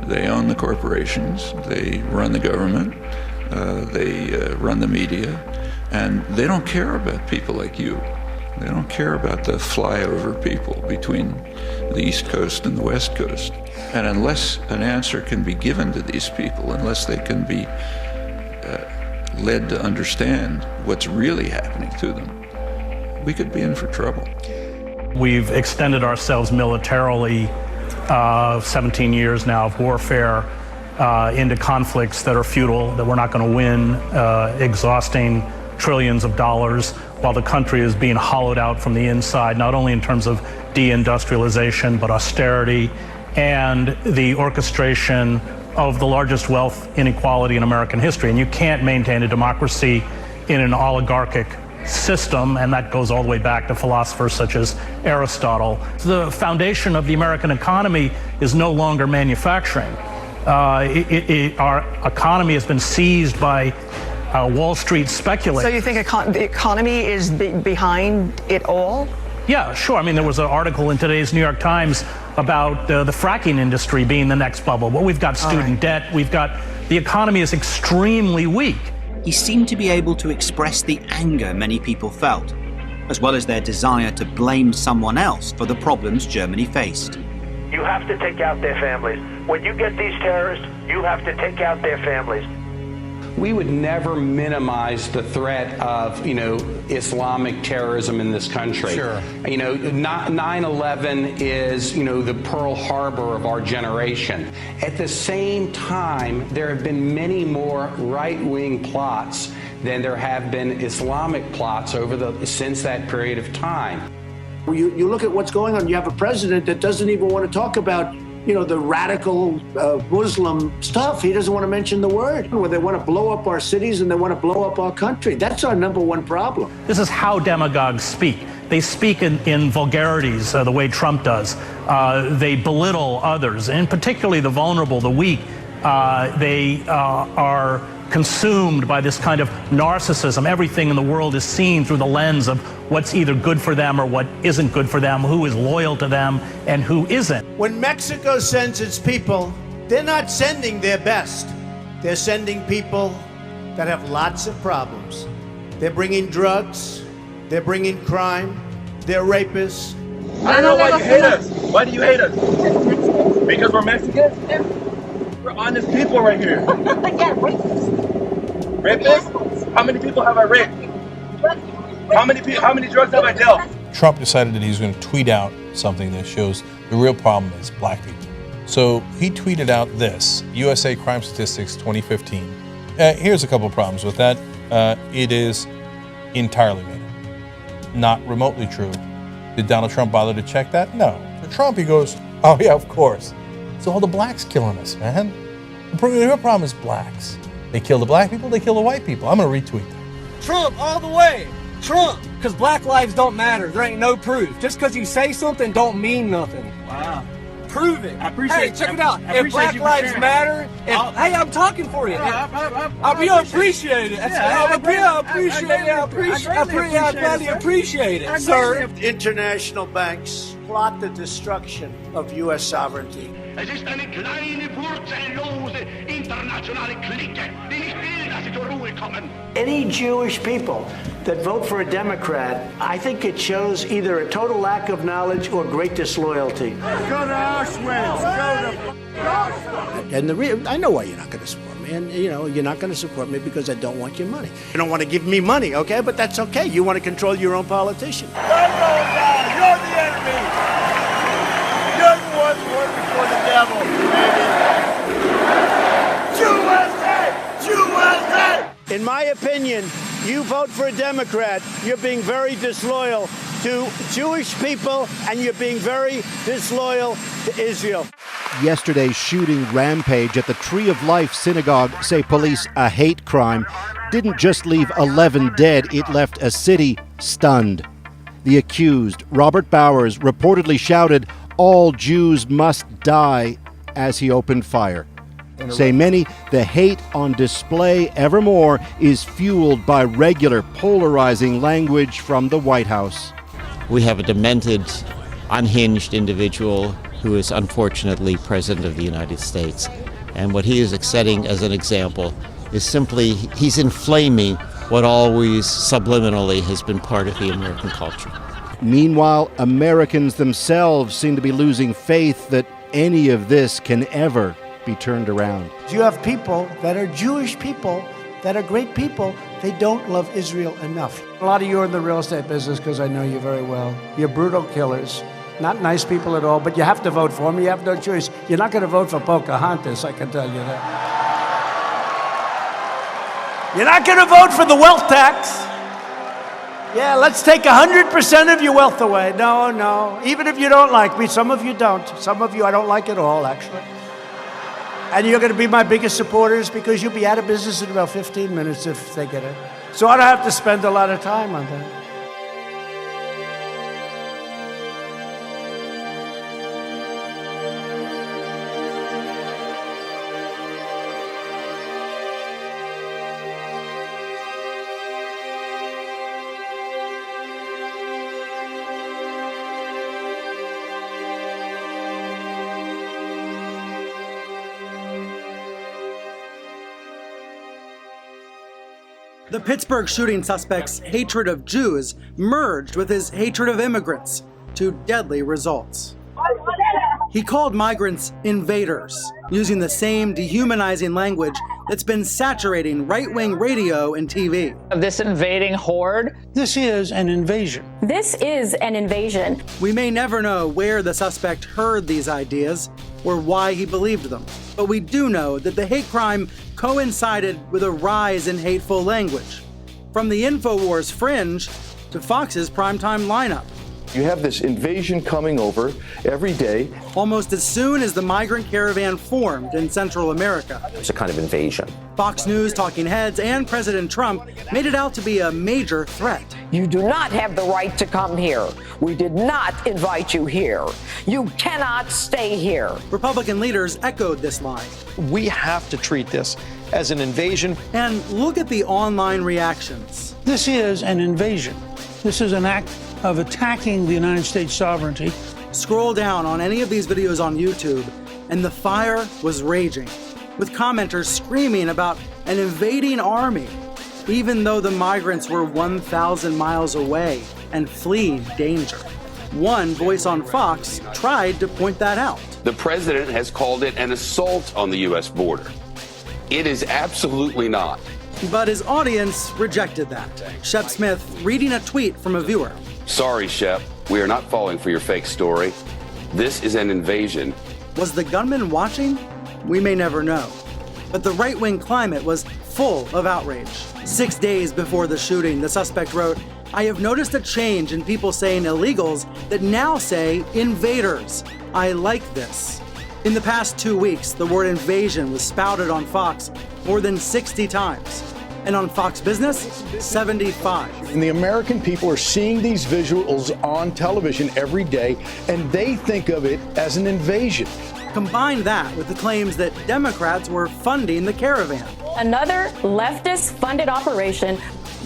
They own the corporations. They run the government. They run the media. And they don't care about people like you. They don't care about the flyover people between the East Coast and the West Coast. And unless an answer can be given to these people, unless they can be led to understand what's really happening to them, we could be in for trouble. We've extended ourselves militarily 17 years now of warfare into conflicts that are futile, that we're not going to win, exhausting trillions of dollars while the country is being hollowed out from the inside, not only in terms of deindustrialization, but austerity and the orchestration of the largest wealth inequality in American history. And you can't maintain a democracy in an oligarchic system, and that goes all the way back to philosophers such as Aristotle. The foundation of the American economy is no longer manufacturing. Our economy has been seized by Wall Street speculators. So you think the economy is behind it all? Yeah, sure. I mean, there was an article in today's New York Times about the fracking industry being the next bubble. Well, we've got student debt. We've got, the economy is extremely weak. He seemed to be able to express the anger many people felt, as well as their desire to blame someone else for the problems Germany faced. You have to take out their families. When you get these terrorists, you have to take out their families. we would never minimize the threat of, Islamic terrorism in this country. Sure. 9/11 is, the Pearl Harbor of our generation. At the same time, there have been many more right-wing plots than there have been Islamic plots since that period of time. You look at what's going on. You have a president that doesn't even want to talk about, the radical Muslim stuff. He doesn't want to mention the word. Where they want to blow up our cities and they want to blow up our country. That's our number one problem. This is how demagogues speak. They speak in vulgarities the way Trump does. They belittle others, and particularly the vulnerable, the weak. They are consumed by this kind of narcissism. Everything in the world is seen through the lens of what's either good for them or what isn't good for them, who is loyal to them and who isn't. When Mexico sends its people, they're not sending their best. They're sending people that have lots of problems. They're bringing drugs, they're bringing crime, they're rapists. I don't know why you hate us. Why do you hate us? Because we're Mexicans? We're honest people right here. Rapists? How many people have I raped? How many drugs have I dealt? Trump decided that he was going to tweet out something that shows the real problem is black people. So he tweeted out this, USA Crime Statistics 2015. Here's a couple of problems with that. It is entirely made up. Not remotely true. Did Donald Trump bother to check that? No. For Trump, he goes, oh yeah, of course. It's all the blacks killing us, man. The real problem is blacks. They kill the black people, they kill the white people. I'm going to retweet that. Trump all the way. Trump. Because black lives don't matter. There ain't no proof. Just because you say something don't mean nothing. Wow. Prove it. I appreciate Hey, check it out. If black lives matter, hey, I'm talking for you. I appreciate it. I gladly appreciate it, sir. International banks plot the destruction of U.S. sovereignty. Es ist eine kleine, wurzellose internationale Clique, die nicht will, dass sie zur Ruhe kommen. Any Jewish people that vote for a Democrat, I think it shows either a total lack of knowledge or great disloyalty. Go to Auschwitz. Go to Auschwitz. And I know why you're not going to support me. And, you're not going to support me because I don't want your money. You don't want to give me money, okay? But that's okay. You want to control your own politician. You're the enemy. You're the one working for the devil, baby. USA! USA! In my opinion, you vote for a Democrat, you're being very disloyal to Jewish people, and you're being very disloyal to Israel. Yesterday's shooting rampage at the Tree of Life synagogue, say police, a hate crime, didn't just leave 11 dead, it left a city stunned. The accused, Robert Bowers, reportedly shouted, "All Jews must die," as he opened fire. Say many, the hate on display evermore is fueled by regular polarizing language from the White House. We have a demented, unhinged individual who is unfortunately President of the United States. And what he is setting as an example is simply, he's inflaming what always subliminally has been part of the American culture. Meanwhile, Americans themselves seem to be losing faith that any of this can ever be turned around. You have people that are Jewish people, that are great people, they don't love Israel enough. A lot of you are in the real estate business because I know you very well. You're brutal killers, not nice people at all, but you have to vote for me. You have no choice. You're not going to vote for Pocahontas, I can tell you that. You're not going to vote for the wealth tax. Yeah, let's take 100% of your wealth away. No. Even if you don't like me, some of you don't. Some of you I don't like at all, actually. And you're going to be my biggest supporters because you'll be out of business in about 15 minutes if they get it. So I don't have to spend a lot of time on that. The Pittsburgh shooting suspect's hatred of Jews merged with his hatred of immigrants to deadly results. He called migrants invaders, using the same dehumanizing language that's been saturating right-wing radio and TV. This invading horde? This is an invasion. This is an invasion. We may never know where the suspect heard these ideas or why he believed them, but we do know that the hate crime coincided with a rise in hateful language, from the InfoWars fringe to Fox's primetime lineup. You have this invasion coming over every day. Almost as soon as the migrant caravan formed in Central America. It's a kind of invasion. Fox News, Talking Heads, and President Trump made it out to be a major threat. You do not have the right to come here. We did not invite you here. You cannot stay here. Republican leaders echoed this line. We have to treat this as an invasion. And look at the online reactions. This is an invasion. This is an act of attacking the United States sovereignty. Scroll down on any of these videos on YouTube, and the fire was raging, with commenters screaming about an invading army, even though the migrants were 1,000 miles away and fleeing danger. One voice on Fox tried to point that out. The president has called it an assault on the U.S. border. It is absolutely not. But his audience rejected that. Shep Smith reading a tweet from a viewer. Sorry, Shep, we are not falling for your fake story. This is an invasion. Was the gunman watching? We may never know. But the right-wing climate was full of outrage. 6 days before the shooting, the suspect wrote, "I have noticed a change in people saying illegals that now say invaders. I like this." In the past 2 weeks, the word invasion was spouted on Fox more than 60 times. And on Fox Business, 75. And the American people are seeing these visuals on television every day, and they think of it as an invasion. Combine that with the claims that Democrats were funding the caravan. Another leftist-funded operation.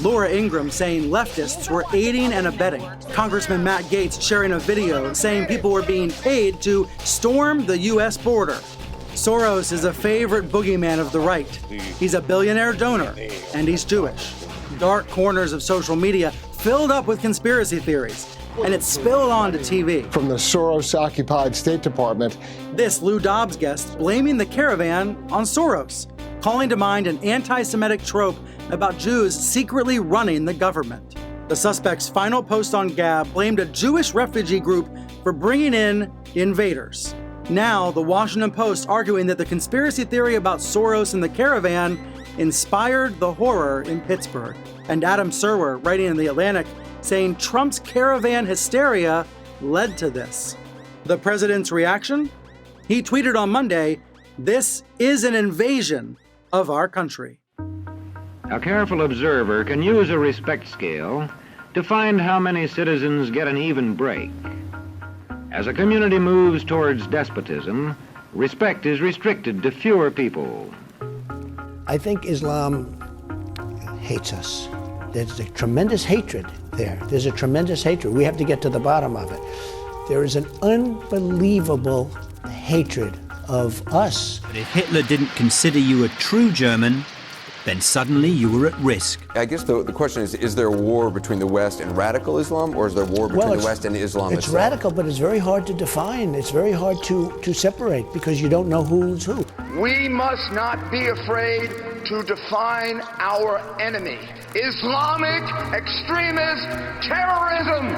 Laura Ingraham saying leftists were aiding and abetting. Congressman Matt Gaetz sharing a video saying people were being paid to storm the U.S. border. Soros is a favorite boogeyman of the right. He's a billionaire donor, and he's Jewish. Dark corners of social media filled up with conspiracy theories, and it spilled onto TV. From the Soros-occupied State Department. This Lou Dobbs guest blaming the caravan on Soros, calling to mind an anti-Semitic trope about Jews secretly running the government. The suspect's final post on Gab blamed a Jewish refugee group for bringing in invaders. Now, the Washington Post arguing that the conspiracy theory about Soros and the caravan inspired the horror in Pittsburgh. And Adam Serwer, writing in The Atlantic, saying Trump's caravan hysteria led to this. The president's reaction? He tweeted on Monday, "This is an invasion of our country." A careful observer can use a respect scale to find how many citizens get an even break. As a community moves towards despotism, respect is restricted to fewer people. I think Islam hates us. There's a tremendous hatred there. There's a tremendous hatred. We have to get to the bottom of it. There is an unbelievable hatred of us. But if Hitler didn't consider you a true German, then suddenly you were at risk. I guess the question is there a war between the West and radical Islam, or is there a war between the West and Islam itself? It's radical, but it's very hard to define. It's very hard to separate because you don't know who's who. We must not be afraid to define our enemy. Islamic extremist terrorism.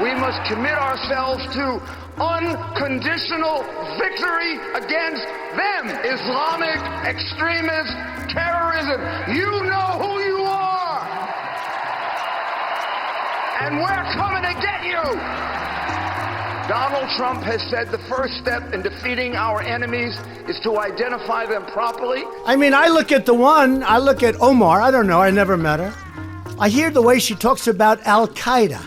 We must commit ourselves to unconditional victory against them. Islamic extremist terrorism. You know who you are. And we're coming to get you. Donald Trump has said the first step in defeating our enemies is to identify them properly. I mean, I look at I look at Omar, I don't know, I never met her. I hear the way she talks about Al-Qaeda.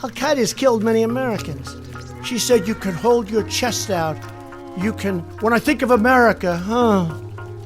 Al-Qaeda has killed many Americans. She said you can hold your chest out. You can, when I think of America,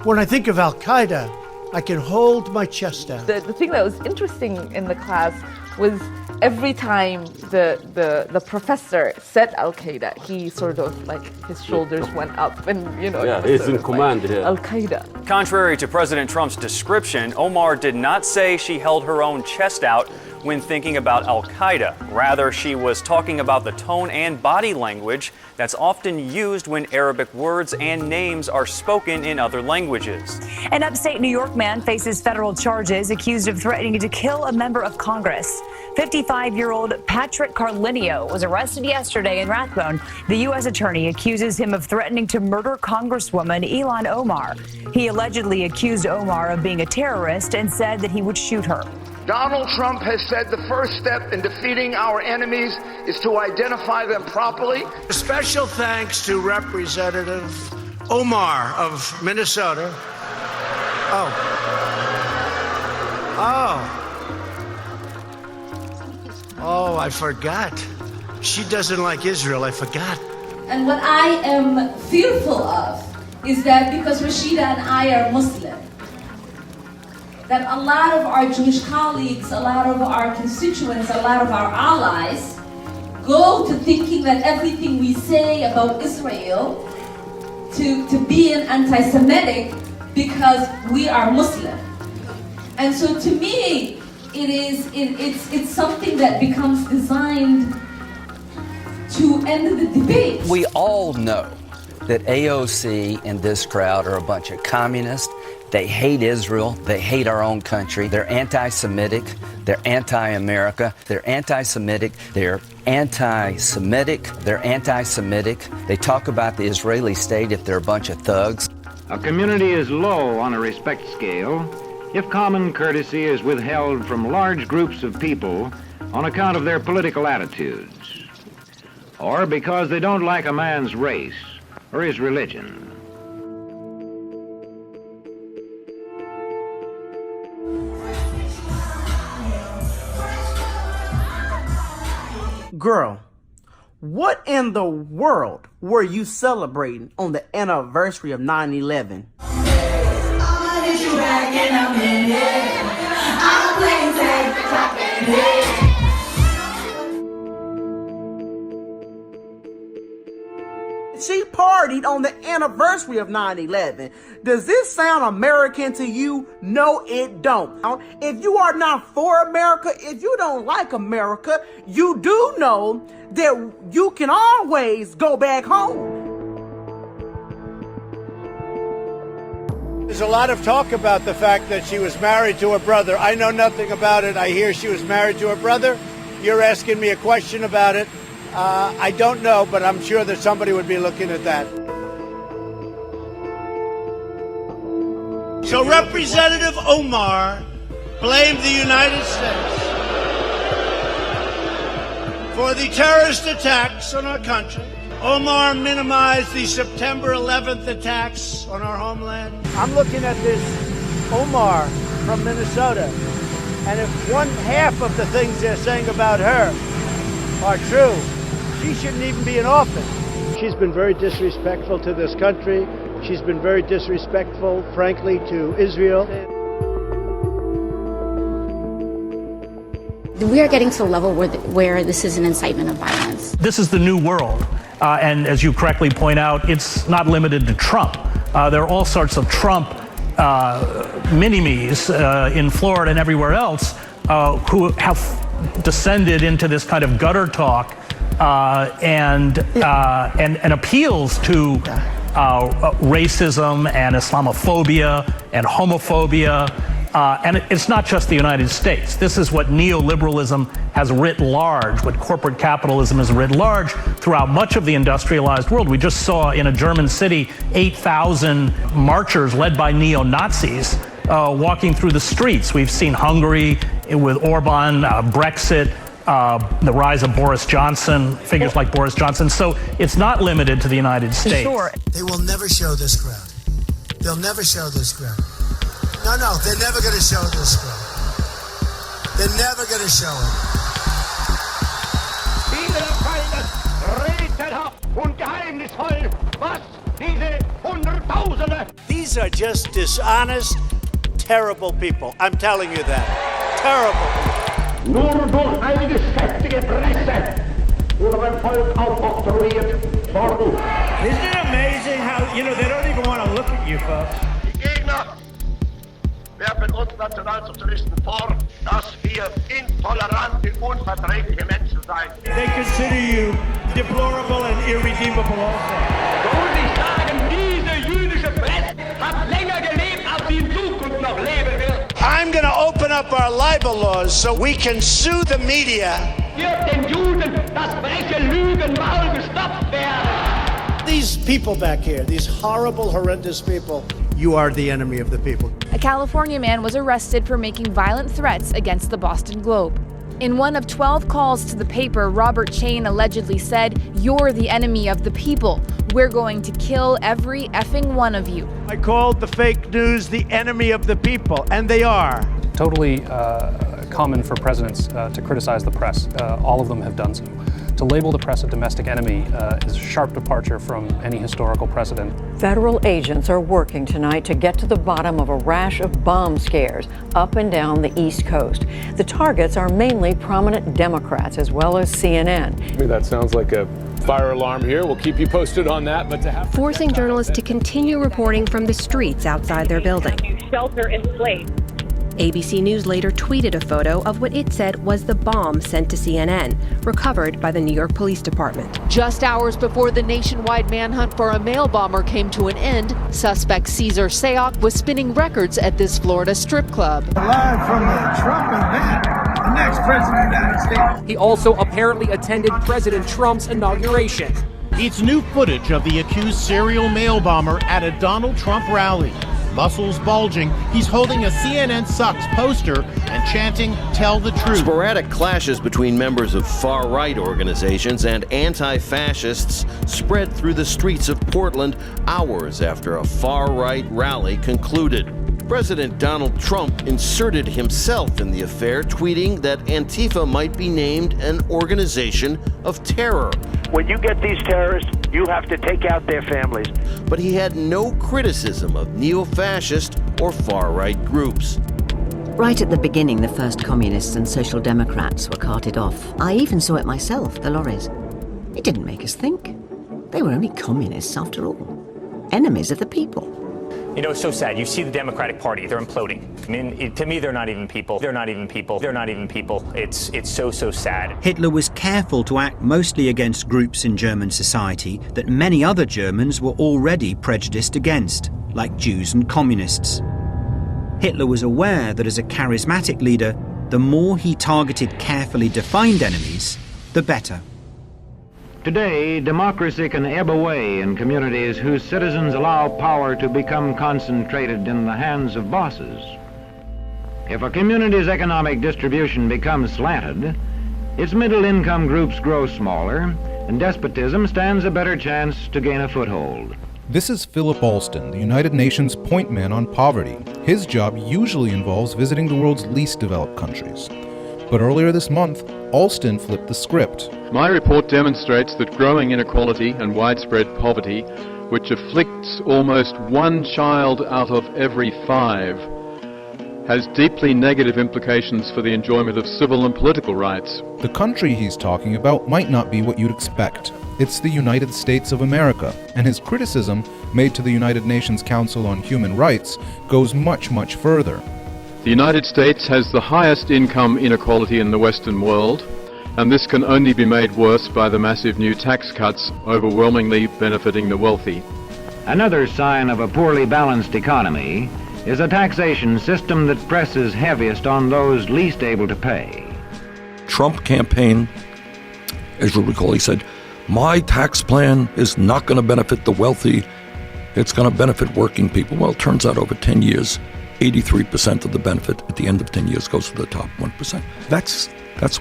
when I think of Al-Qaeda, I can hold my chest out. The thing that was interesting in the class was every time the professor said Al-Qaeda, he sort of like his shoulders went up and, Yeah, he's in command here. Al-Qaeda. Contrary to President Trump's description, Omar did not say she held her own chest out when thinking about Al-Qaeda. Rather, she was talking about the tone and body language that's often used when Arabic words and names are spoken in other languages. An upstate New York man faces federal charges accused of threatening to kill a member of Congress. 55-year-old Patrick Carlinio was arrested yesterday in Rathbone. The U.S. attorney accuses him of threatening to murder Congresswoman Ilhan Omar. He allegedly accused Omar of being a terrorist and said that he would shoot her. Donald Trump has said the first step in defeating our enemies is to identify them properly. Special thanks to Representative Omar of Minnesota. Oh, I forgot. She doesn't like Israel. I forgot. And what I am fearful of is that because Rashida and I are Muslim, that a lot of our Jewish colleagues, a lot of our constituents, a lot of our allies go to thinking that everything we say about Israel to be an anti-Semitic because we are Muslim. And so to me, it's something that becomes designed to end the debate. We all know that AOC and this crowd are a bunch of communists. They hate Israel. They hate our own country. They're anti-Semitic. They're anti-America. They're anti-Semitic. They're anti-Semitic. They're anti-Semitic. They talk about the Israeli state if they're a bunch of thugs. A community is low on a respect scale if common courtesy is withheld from large groups of people on account of their political attitudes, or because they don't like a man's race or his religion. Girl, what in the world were you celebrating on the anniversary of 9/11? She partied on the anniversary of 9/11. Does this sound American to you? No, it don't. If you are not for America, if you don't like America, you do know that you can always go back home. There's a lot of talk about the fact that she was married to her brother. I know nothing about it. I hear she was married to her brother. You're asking me a question about it. I don't know, but I'm sure that somebody would be looking at that. So Representative Omar blamed the United States for the terrorist attacks on our country. Omar minimized the September 11th attacks on our homeland. I'm looking at this Omar from Minnesota, and if one half of the things they're saying about her are true, she shouldn't even be in office. She's been very disrespectful to this country. She's been very disrespectful, frankly, to Israel. We are getting to the level where this is an incitement of violence. This is the new world. And as you correctly point out, it's not limited to Trump. There are all sorts of Trump mini-me's in Florida and everywhere else who have descended into this kind of gutter talk and appeals to racism and Islamophobia and homophobia. And it's not just the United States. This is what neoliberalism has writ large, what corporate capitalism has writ large throughout much of the industrialized world. We just saw in a German city 8,000 marchers led by neo-Nazis walking through the streets. We've seen Hungary with Orban, Brexit, the rise of Boris Johnson, figures like Boris Johnson. So it's not limited to the United States. Sure. They will never show this crowd. They'll never show this crowd. No, they're never going to show this crowd. They're never going to show it. These are just dishonest, terrible people. I'm telling you that. Terrible. Nur durch eine geschäftige Presse wurde beim Volk aufoktroyiert worden. Isn't it amazing how, they don't even want to look at you folks? Die Gegner werfen uns Nationalsozialisten vor, dass wir intolerant consider you deplorable and irredeemable also. I'm going to open up our libel laws so we can sue the media. These people back here, these horrible, horrendous people, you are the enemy of the people. A California man was arrested for making violent threats against the Boston Globe. In one of 12 calls to the paper, Robert Chain allegedly said, "You're the enemy of the people. We're going to kill every effing one of you." I called the fake news the enemy of the people, and they are. Totally common for presidents to criticize the press. All of them have done so. To label the press a domestic enemy is a sharp departure from any historical precedent. Federal agents are working tonight to get to the bottom of a rash of bomb scares up and down the East Coast. The targets are mainly prominent Democrats as well as CNN. I mean, that sounds like a fire alarm here. We'll keep you posted on that. But to have forcing journalists to continue reporting from the streets outside their building. Shelter in place. ABC News later tweeted a photo of what it said was the bomb sent to CNN, recovered by the New York Police Department. Just hours before the nationwide manhunt for a mail bomber came to an end, suspect Cesar Sayoc was spinning records at this Florida strip club. Live from the Trump event, the next president of the United States. He also apparently attended President Trump's inauguration. It's new footage of the accused serial mail bomber at a Donald Trump rally. Muscles bulging, he's holding a CNN Sucks poster and chanting, "Tell the truth." Sporadic clashes between members of far-right organizations and anti-fascists spread through the streets of Portland hours after a far-right rally concluded. President Donald Trump inserted himself in the affair, tweeting that Antifa might be named an organization of terror. When you get these terrorists, you have to take out their families. But he had no criticism of neo-fascist or far-right groups. Right at the beginning, the first communists and social democrats were carted off. I even saw it myself, the lorries. It didn't make us think. They were only communists after all. Enemies of the people. You know, it's so sad. You see the Democratic Party, they're imploding. I mean, to me, they're not even people. They're not even people. They're not even people. It's so sad. Hitler was careful to act mostly against groups in German society that many other Germans were already prejudiced against, like Jews and communists. Hitler was aware that as a charismatic leader, the more he targeted carefully defined enemies, the better. Today, democracy can ebb away in communities whose citizens allow power to become concentrated in the hands of bosses. If a community's economic distribution becomes slanted, its middle-income groups grow smaller, and despotism stands a better chance to gain a foothold. This is Philip Alston, the United Nations point man on poverty. His job usually involves visiting the world's least developed countries. But earlier this month, Alston flipped the script. My report demonstrates that growing inequality and widespread poverty, which afflicts almost one child out of every 5, has deeply negative implications for the enjoyment of civil and political rights. The country he's talking about might not be what you'd expect. It's the United States of America, and his criticism made to the United Nations Council on Human Rights goes much, much further. The United States has the highest income inequality in the Western world, and this can only be made worse by the massive new tax cuts overwhelmingly benefiting the wealthy. Another sign of a poorly balanced economy is a taxation system that presses heaviest on those least able to pay. Trump campaign, as you'll recall, he said, "My tax plan is not going to benefit the wealthy, it's going to benefit working people." Well, it turns out over 10 years, 83% of the benefit at the end of 10 years goes to the top 1%. That's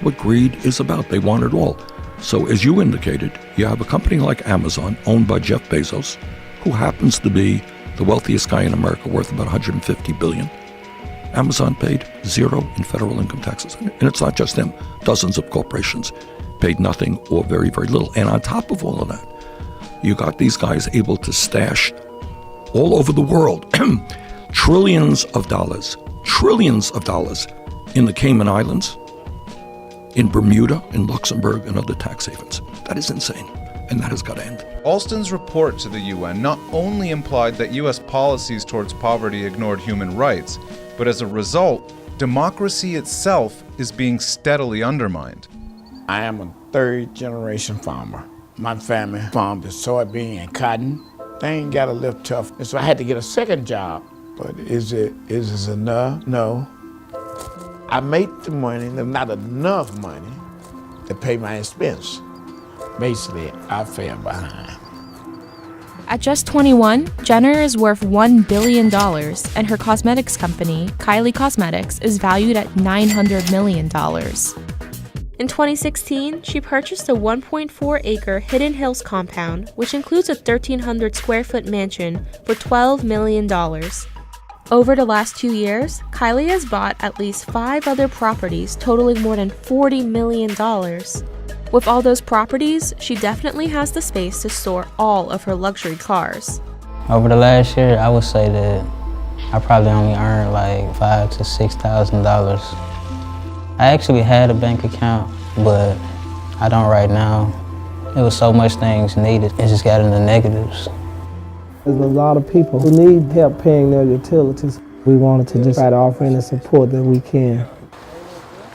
what greed is about. They want it all. So as you indicated, you have a company like Amazon, owned by Jeff Bezos, who happens to be the wealthiest guy in America, worth about $150 billion. Amazon paid zero in federal income taxes. And it's not just them. Dozens of corporations paid nothing or very, very little. And on top of all of that, you got these guys able to stash all over the world trillions of dollars in the Cayman Islands, in Bermuda, in Luxembourg, and other tax havens. That is insane, and that has got to end. Alston's report to the UN not only implied that U.S. policies towards poverty ignored human rights, but as a result, democracy itself is being steadily undermined. I am a third-generation farmer. My family farmed soybean and cotton. Things got a little tough, and so I had to get a second job. But is this enough? No. I made the money, not enough money to pay my expense. Basically, I fell behind. At just 21, Jenner is worth $1 billion, and her cosmetics company, Kylie Cosmetics, is valued at $900 million. In 2016, she purchased a 1.4-acre Hidden Hills compound, which includes a 1,300-square-foot mansion, for $12 million. Over the last 2 years, Kylie has bought at least 5 other properties totaling more than $40 million. With all those properties, she definitely has the space to store all of her luxury cars. Over the last year, I would say that I probably only earned like $5,000 to $6,000. I actually had a bank account, but I don't right now. There was so much things needed, it just got in the negatives. There's a lot of people who need help paying their utilities. We wanted to just try to offer any support that we can.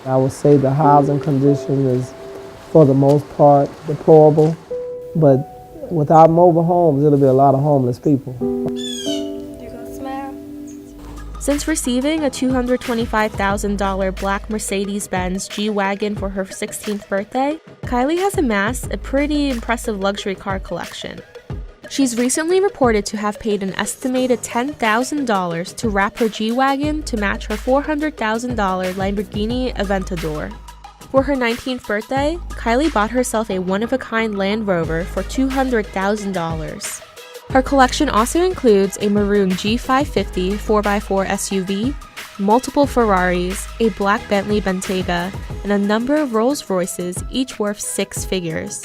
I would say the housing condition is, for the most part, deplorable, but without mobile homes, it'll be a lot of homeless people. Since receiving a $225,000 black Mercedes-Benz G-Wagon for her 16th birthday, Kylie has amassed a pretty impressive luxury car collection. She's recently reported to have paid an estimated $10,000 to wrap her G-Wagon to match her $400,000 Lamborghini Aventador. For her 19th birthday, Kylie bought herself a one-of-a-kind Land Rover for $200,000. Her collection also includes a maroon G550 4x4 SUV, multiple Ferraris, a black Bentley Bentayga, and a number of Rolls-Royces, each worth 6 figures.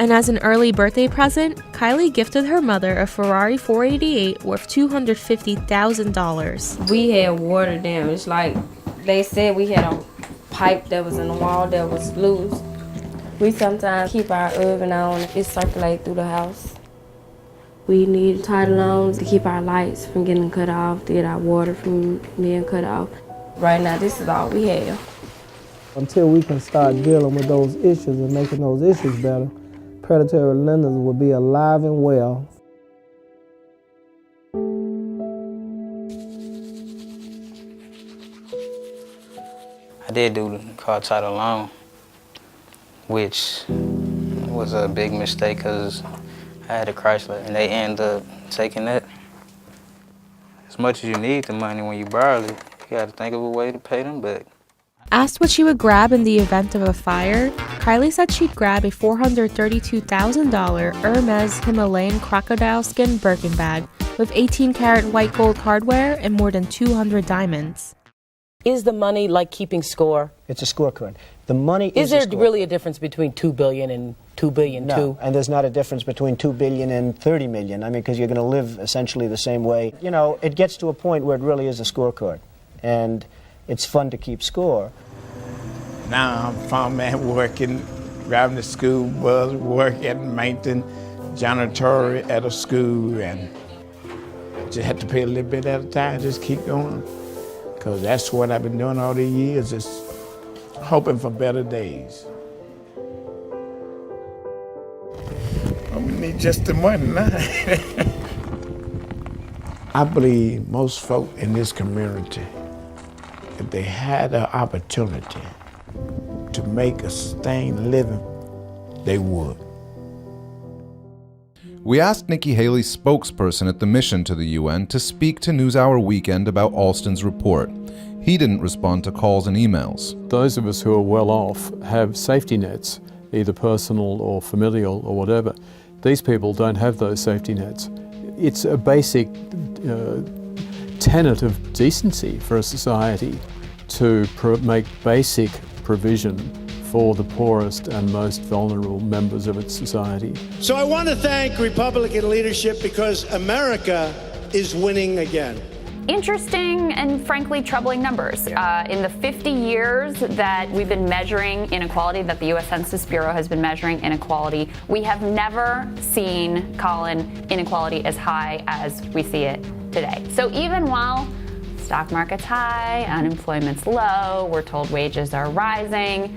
And as an early birthday present, Kylie gifted her mother a Ferrari 488 worth $250,000. We had water damage, like they said we had a pipe that was in the wall that was loose. We sometimes keep our oven on, it circulates through the house. We need title loans to keep our lights from getting cut off, to get our water from being cut off. Right now, this is all we have. Until we can start dealing with those issues and making those issues better, predatory lenders will be alive and well. I did do the car title loan, which was a big mistake because I had a Chrysler and they ended up taking that. As much as you need the money when you borrow it, you gotta think of a way to pay them back. Asked what she would grab in the event of a fire, Kylie said she'd grab a $432,000 Hermes Himalayan crocodile skin Birkin bag with 18-karat white gold hardware and more than 200 diamonds. Is the money like keeping score? It's a scorecard. The money is there really a difference between $2 billion and $2 billion? No, and there's not a difference between $2 billion and $30 million. I mean, because you're going to live essentially the same way. You know, it gets to a point where it really is a scorecard, and it's fun to keep score. Now I'm a farm man working, driving the school bus, working, maintenance, janitorial at a school, and just have to pay a little bit at a time, just keep going. Because that's what I've been doing all these years, just hoping for better days. I need just the money now. I believe most folk in this community, if they had the opportunity to make a sustained living, they would. We asked Nikki Haley's spokesperson at the mission to the UN to speak to NewsHour Weekend about Alston's report. He didn't respond to calls and emails. Those of us who are well off have safety nets, either personal or familial or whatever. These people don't have those safety nets. It's a basic tenet of decency for a society to make basic provision for the poorest and most vulnerable members of its society. So I want to thank Republican leadership because America is winning again. Interesting and frankly troubling numbers. In the 50 years that we've been measuring inequality, that the U.S. Census Bureau has been measuring inequality, we have never seen, Colin, inequality as high as we see it today. So even while stock market's high, unemployment's low, we're told wages are rising,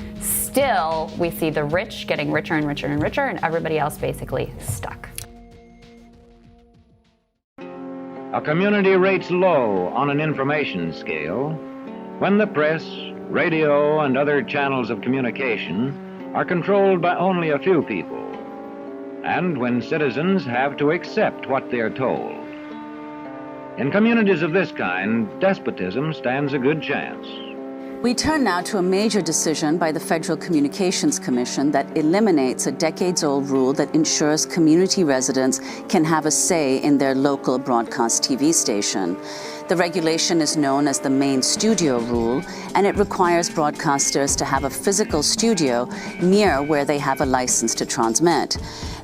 still, we see the rich getting richer and richer and richer, and everybody else basically stuck. A community rates low on an information scale when the press, radio, and other channels of communication are controlled by only a few people, and when citizens have to accept what they're told. In communities of this kind, despotism stands a good chance. We turn now to a major decision by the Federal Communications Commission that eliminates a decades-old rule that ensures community residents can have a say in their local broadcast TV station. The regulation is known as the Main Studio Rule, and it requires broadcasters to have a physical studio near where they have a license to transmit.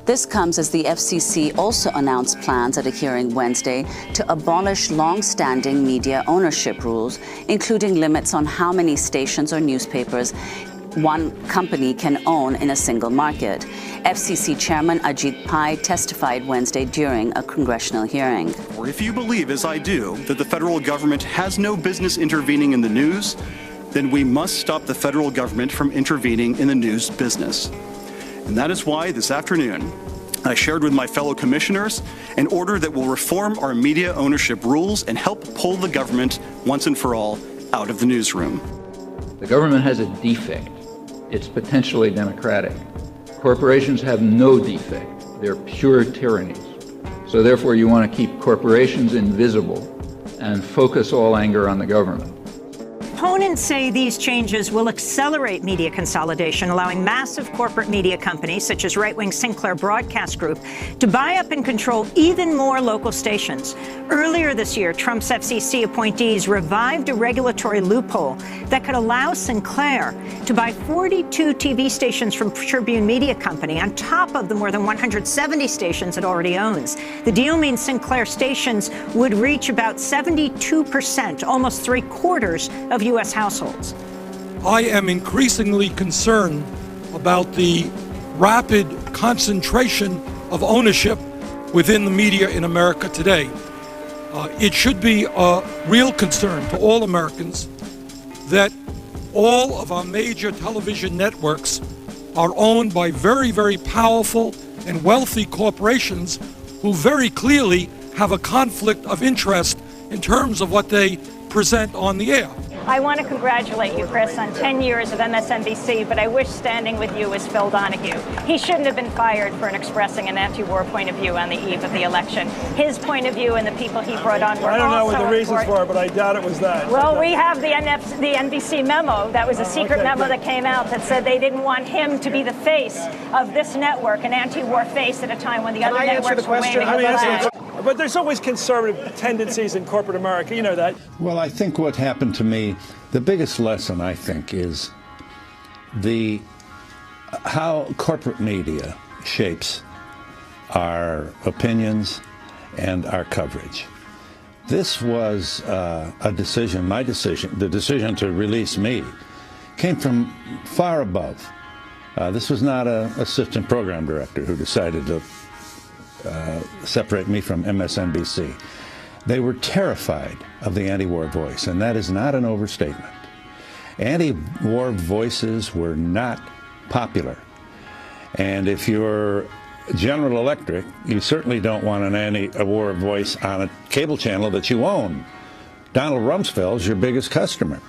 This comes as the FCC also announced plans at a hearing Wednesday to abolish long-standing media ownership rules, including limits on how many stations or newspapers one company can own in a single market. FCC Chairman Ajit Pai testified Wednesday during a congressional hearing. Or if you believe, as I do, that the federal government has no business intervening in the news, then we must stop the federal government from intervening in the news business. And that is why this afternoon I shared with my fellow commissioners an order that will reform our media ownership rules and help pull the government once and for all out of the newsroom. The government has a defect. It's potentially democratic. Corporations have no defect. They're pure tyrannies. So therefore you want to keep corporations invisible and focus all anger on the government. Opponents say these changes will accelerate media consolidation, allowing massive corporate media companies, such as Right-Wing Sinclair Broadcast Group, to buy up and control even more local stations. Earlier this year, Trump's FCC appointees revived a regulatory loophole that could allow Sinclair to buy 42 TV stations from Tribune Media Company, on top of the more than 170 stations it already owns. The deal means Sinclair stations would reach about 72%, almost three-quarters of U.S. households. I am increasingly concerned about the rapid concentration of ownership within the media in America today. It should be a real concern to all Americans that all of our major television networks are owned by very, very powerful and wealthy corporations who very clearly have a conflict of interest in terms of what they present on the air. I want to congratulate you, Chris, on 10 years of MSNBC, but I wish standing with you was Phil Donahue. He shouldn't have been fired for expressing an anti-war point of view on the eve of the election. His point of view and the people he brought on were I don't know what the reasons important. were, but I doubt it was that. Well, we have the NBC memo. That was a secret memo that came out that said they didn't want him to be the face of this network, an anti-war face at a time when the other networks were waving the flag. But there's always conservative tendencies in corporate America. You know that. Well, I think what happened to me, the biggest lesson, I think, is how corporate media shapes our opinions and our coverage. This was a decision, my decision, the decision to release me, came from far above. This was not an assistant program director who decided to separate me from MSNBC. They were terrified of the anti-war voice, and that is not an overstatement. Anti-war voices were not popular. And if you're General Electric, you certainly don't want an anti-war voice on a cable channel that you own. Donald Rumsfeld's your biggest customer.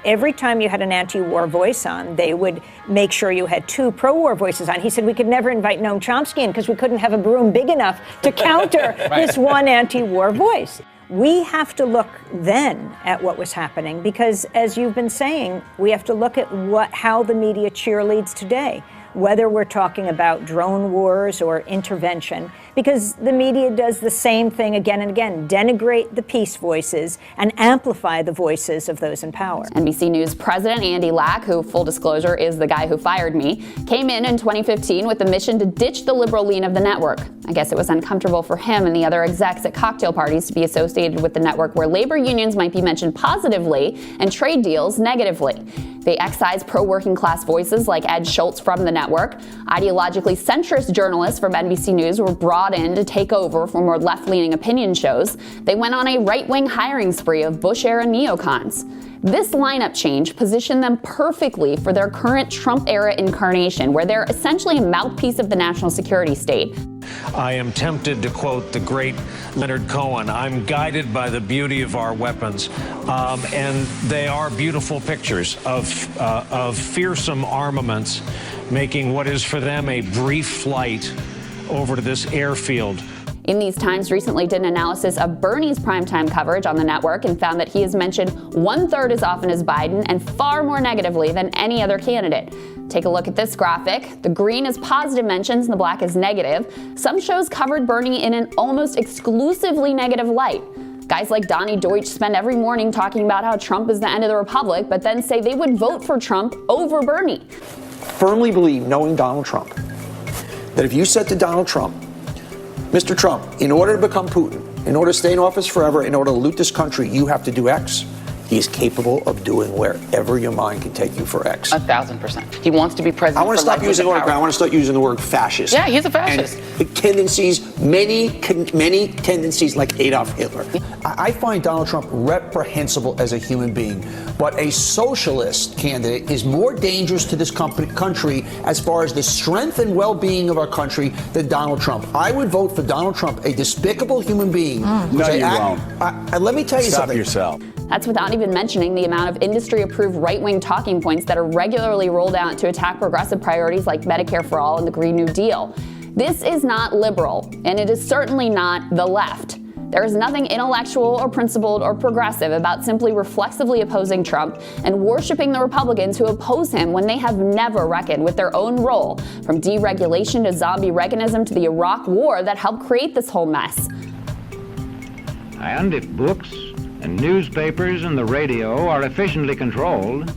Every time you had an anti-war voice on, they would make sure you had two pro-war voices on. He said we could never invite Noam Chomsky in because we couldn't have a room big enough to counter this one anti-war voice. We have to look then at what was happening because, as you've been saying, we have to look at how the media cheerleads today, whether we're talking about drone wars or intervention, because the media does the same thing again and again, denigrate the peace voices and amplify the voices of those in power. NBC News President Andy Lack, who, full disclosure, is the guy who fired me, came in 2015 with the mission to ditch the liberal lean of the network. I guess it was uncomfortable for him and the other execs at cocktail parties to be associated with the network where labor unions might be mentioned positively and trade deals negatively. They excised pro-working class voices like Ed Schultz from the network. Ideologically centrist journalists from NBC News were brought in to take over for more left-leaning opinion shows. They went on a right-wing hiring spree of Bush-era neocons. This lineup change positioned them perfectly for their current Trump-era incarnation, where they're essentially a mouthpiece of the national security state. I am tempted to quote the great Leonard Cohen, I'm guided by the beauty of our weapons. And they are beautiful pictures of fearsome armaments making what is for them a brief flight over to this airfield. In These Times recently did an analysis of Bernie's primetime coverage on the network and found that he is mentioned 1/3 as often as Biden and far more negatively than any other candidate. Take a look at this graphic. The green is positive mentions and the black is negative. Some shows covered Bernie in an almost exclusively negative light. Guys like Donnie Deutsch spend every morning talking about how Trump is the end of the republic, but then say they would vote for Trump over Bernie. Firmly believe, knowing Donald Trump, that if you said to Donald Trump, Mr. Trump, in order to become Putin, in order to stay in office forever, in order to loot this country, you have to do X. He is capable of doing wherever your mind can take you for X. 1,000%. He wants to be president. I want to stop using the word. I want to start using the word fascist. Yeah, he's a fascist. And tendencies, many tendencies like Adolf Hitler. I find Donald Trump reprehensible as a human being, but a socialist candidate is more dangerous to this country as far as the strength and well-being of our country than Donald Trump. I would vote for Donald Trump, a despicable human being. No, you won't. Let me tell you Stop something. yourself. That's without even mentioning the amount of industry-approved right-wing talking points that are regularly rolled out to attack progressive priorities like Medicare for All and the Green New Deal. This is not liberal, and it is certainly not the left. There is nothing intellectual or principled or progressive about simply reflexively opposing Trump and worshiping the Republicans who oppose him when they have never reckoned with their own role, from deregulation to zombie Reaganism to the Iraq War that helped create this whole mess. And if books and newspapers and the radio are efficiently controlled,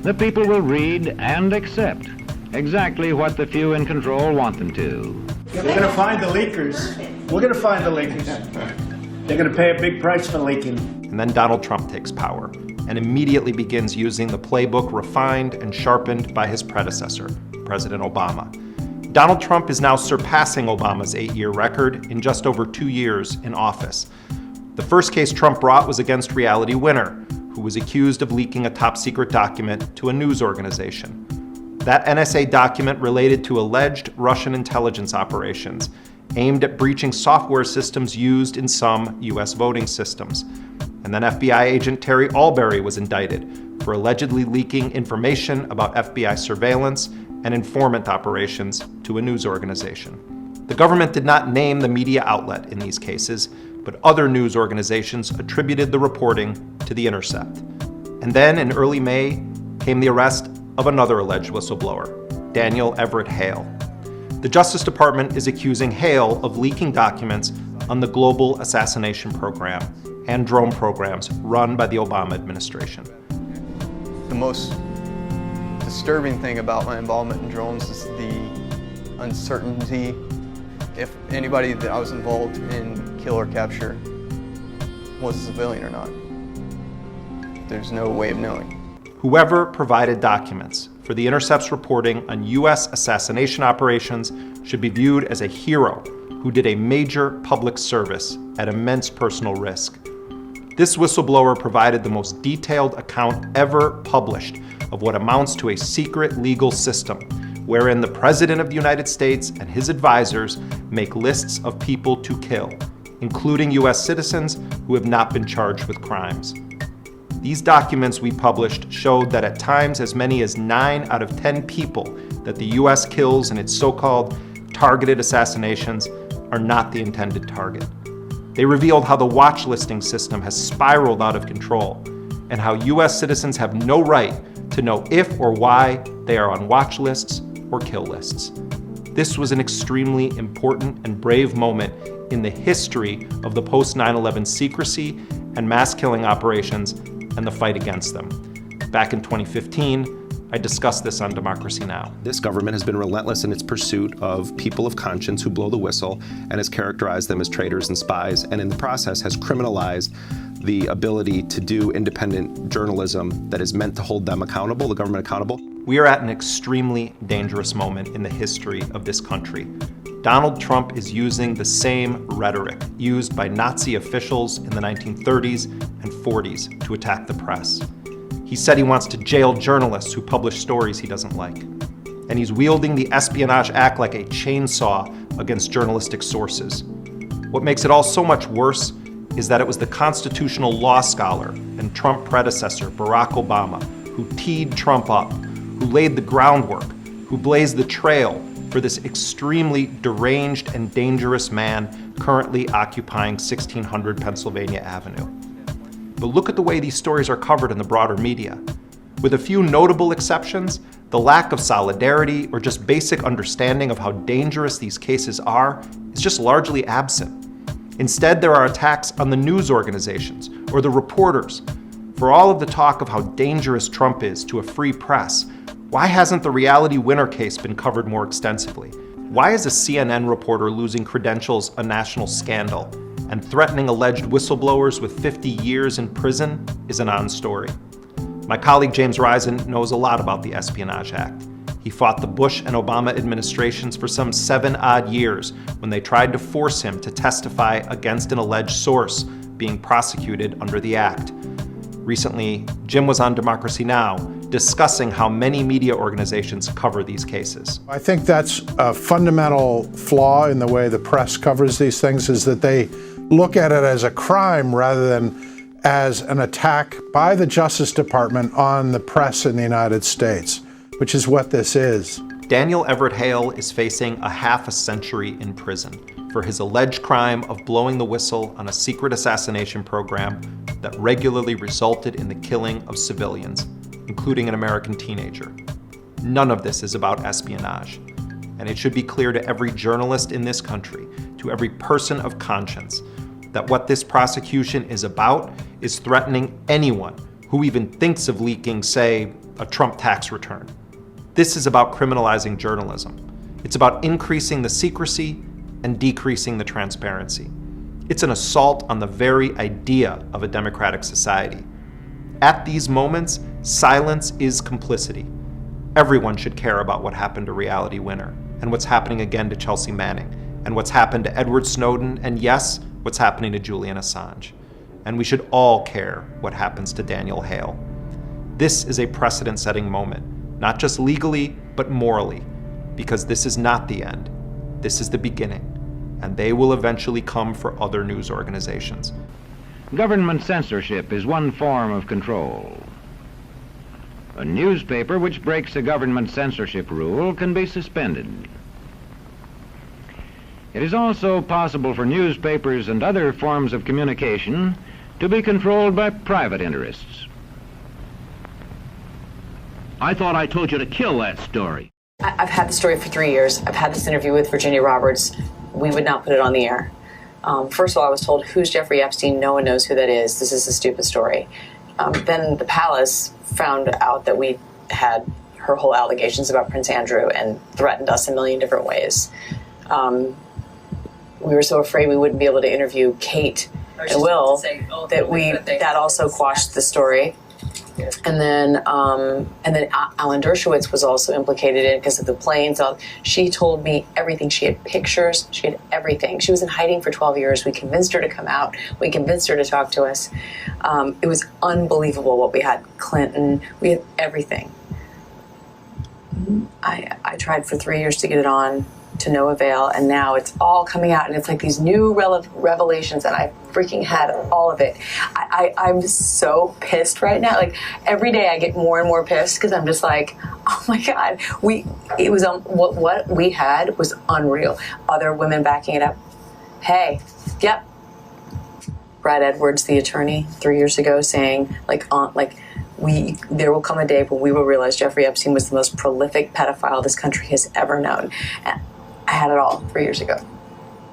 the people will read and accept exactly what the few in control want them to. We're going to find the leakers. We're going to find the leakers. They're going to pay a big price for leaking. And then Donald Trump takes power and immediately begins using the playbook refined and sharpened by his predecessor, President Obama. Donald Trump is now surpassing Obama's 8-year record in just over 2 years in office. The first case Trump brought was against Reality Winner, who was accused of leaking a top-secret document to a news organization. That NSA document related to alleged Russian intelligence operations aimed at breaching software systems used in some U.S. voting systems. And then FBI agent Terry Albury was indicted for allegedly leaking information about FBI surveillance and informant operations to a news organization. The government did not name the media outlet in these cases, but other news organizations attributed the reporting to The Intercept. And then in early May came the arrest of another alleged whistleblower, Daniel Everett Hale. The Justice Department is accusing Hale of leaking documents on the global assassination program and drone programs run by the Obama administration. The most disturbing thing about my involvement in drones is the uncertainty if anybody that I was involved in kill or capture was a civilian or not. There's no way of knowing. Whoever provided documents for The Intercept's reporting on U.S. assassination operations should be viewed as a hero who did a major public service at immense personal risk. This whistleblower provided the most detailed account ever published of what amounts to a secret legal system wherein the President of the United States and his advisors make lists of people to kill, including U.S. citizens who have not been charged with crimes. These documents we published showed that at times as many as 9 out of 10 people that the U.S. kills in its so-called targeted assassinations are not the intended target. They revealed how the watch listing system has spiraled out of control and how U.S. citizens have no right to know if or why they are on watch lists or kill lists. This was an extremely important and brave moment in the history of the post-9/11 secrecy and mass killing operations and the fight against them. Back in 2015, I discussed this on Democracy Now! This government has been relentless in its pursuit of people of conscience who blow the whistle and has characterized them as traitors and spies, and in the process has criminalized the ability to do independent journalism that is meant to hold them accountable, the government accountable. We are at an extremely dangerous moment in the history of this country. Donald Trump is using the same rhetoric used by Nazi officials in the 1930s and 40s to attack the press. He said he wants to jail journalists who publish stories he doesn't like. And he's wielding the Espionage Act like a chainsaw against journalistic sources. What makes it all so much worse is that it was the constitutional law scholar and Trump predecessor, Barack Obama, who teed Trump up, who laid the groundwork, who blazed the trail for this extremely deranged and dangerous man currently occupying 1600 Pennsylvania Avenue. But look at the way these stories are covered in the broader media. With a few notable exceptions, the lack of solidarity or just basic understanding of how dangerous these cases are is just largely absent. Instead, there are attacks on the news organizations or the reporters. For all of the talk of how dangerous Trump is to a free press, why hasn't the Reality Winner case been covered more extensively? Why is a CNN reporter losing credentials a national scandal, and threatening alleged whistleblowers with 50 years in prison is a non-story? My colleague James Risen knows a lot about the Espionage Act. He fought the Bush and Obama administrations for some 7 odd years when they tried to force him to testify against an alleged source being prosecuted under the act. Recently, Jim was on Democracy Now! Discussing how many media organizations cover these cases. I think that's a fundamental flaw in the way the press covers these things, is that they look at it as a crime rather than as an attack by the Justice Department on the press in the United States, which is what this is. Daniel Everett Hale is facing a half a century in prison for his alleged crime of blowing the whistle on a secret assassination program that regularly resulted in the killing of civilians, including an American teenager. None of this is about espionage, and it should be clear to every journalist in this country, to every person of conscience, that what this prosecution is about is threatening anyone who even thinks of leaking, say, a Trump tax return. This is about criminalizing journalism. It's about increasing the secrecy and decreasing the transparency. It's an assault on the very idea of a democratic society. At these moments, silence is complicity. Everyone should care about what happened to Reality Winner, and what's happening again to Chelsea Manning, and what's happened to Edward Snowden, and yes, what's happening to Julian Assange. And we should all care what happens to Daniel Hale. This is a precedent-setting moment, not just legally, but morally, because this is not the end. This is the beginning, and they will eventually come for other news organizations. Government censorship is one form of control. A newspaper which breaks a government censorship rule can be suspended. It is also possible for newspapers and other forms of communication to be controlled by private interests. I thought I told you to kill that story. I've had the story for 3 years. I've had this interview with Virginia Roberts. We would not put it on the air. First of all, I was told, who's Jeffrey Epstein? No one knows who that is. This is a stupid story. Then the palace found out that we had her whole allegations about Prince Andrew and threatened us a million different ways. We were so afraid we wouldn't be able to interview Kate and Will that also quashed the story. And then Alan Dershowitz was also implicated in it because of the planes. She told me everything. She had pictures. She had everything. She was in hiding for 12 years. We convinced her to come out. We convinced her to talk to us. It was unbelievable what we had. Clinton. We had everything. I tried for 3 years to get it on, to no avail, and now it's all coming out, and it's like these new revelations, and I freaking had all of it. I'm so pissed right now. Like, every day I get more and more pissed because I'm just like, oh my God, what we had was unreal. Other women backing it up. Hey, yep. Brad Edwards, the attorney, 3 years ago, saying there will come a day when we will realize Jeffrey Epstein was the most prolific pedophile this country has ever known. And I had it all 3 years ago.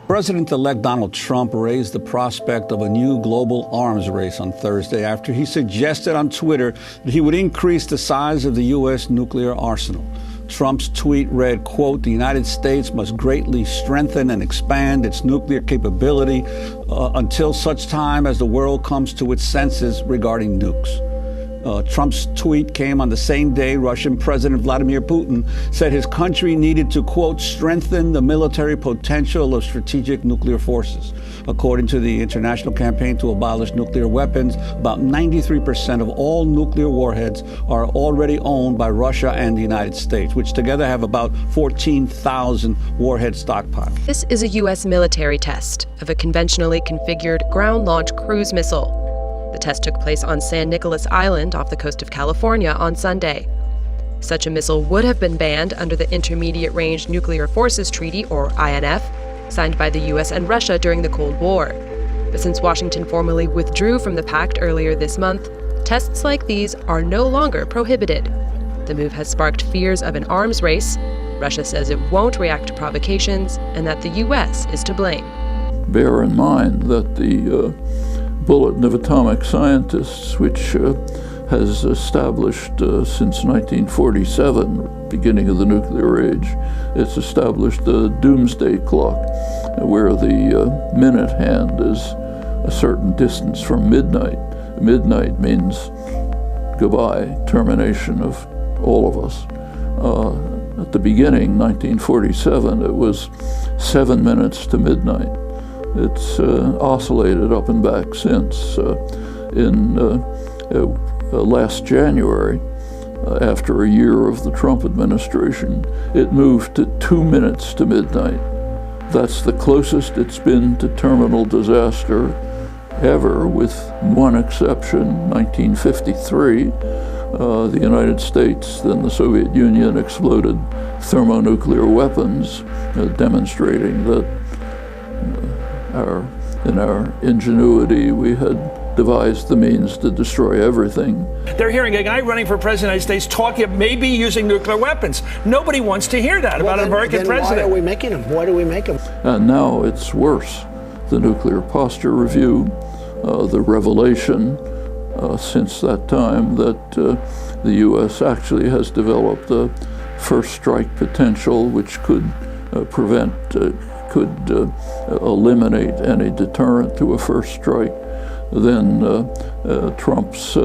President-elect Donald Trump raised the prospect of a new global arms race on Thursday after he suggested on Twitter that he would increase the size of the U.S. nuclear arsenal. Trump's tweet read, quote, "The United States must greatly strengthen and expand its nuclear capability until such time as the world comes to its senses regarding nukes." Trump's tweet came on the same day Russian President Vladimir Putin said his country needed to, quote, strengthen the military potential of strategic nuclear forces. According to the International Campaign to Abolish Nuclear Weapons, about 93% of all nuclear warheads are already owned by Russia and the United States, which together have about 14,000 warhead stockpiles. This is a U.S. military test of a conventionally configured ground-launched cruise missile. The test took place on San Nicolas Island off the coast of California on Sunday. Such a missile would have been banned under the Intermediate Range Nuclear Forces Treaty, or INF, signed by the U.S. and Russia during the Cold War. But since Washington formally withdrew from the pact earlier this month, tests like these are no longer prohibited. The move has sparked fears of an arms race. Russia says it won't react to provocations and that the U.S. is to blame. Bear in mind that the Bulletin of Atomic Scientists, which has established since 1947, beginning of the nuclear age, it's established the doomsday clock, where the minute hand is a certain distance from midnight. Midnight means goodbye, termination of all of us. At the beginning, 1947, it was 7 minutes to midnight. It's oscillated up and back since. Last January, after a year of the Trump administration, it moved to 2 minutes to midnight. That's the closest it's been to terminal disaster ever, with one exception, 1953. The United States, then the Soviet Union, exploded thermonuclear weapons, demonstrating that in our ingenuity we had devised the means to destroy everything. They're hearing a guy running for president of the United States talking of maybe using nuclear weapons. Nobody wants to hear that about an American president. Why are we making them? Why do we make them? And now it's worse. The Nuclear Posture Review, the revelation since that time that the U.S. actually has developed a first strike potential which could eliminate any deterrent to a first strike. Then Trump's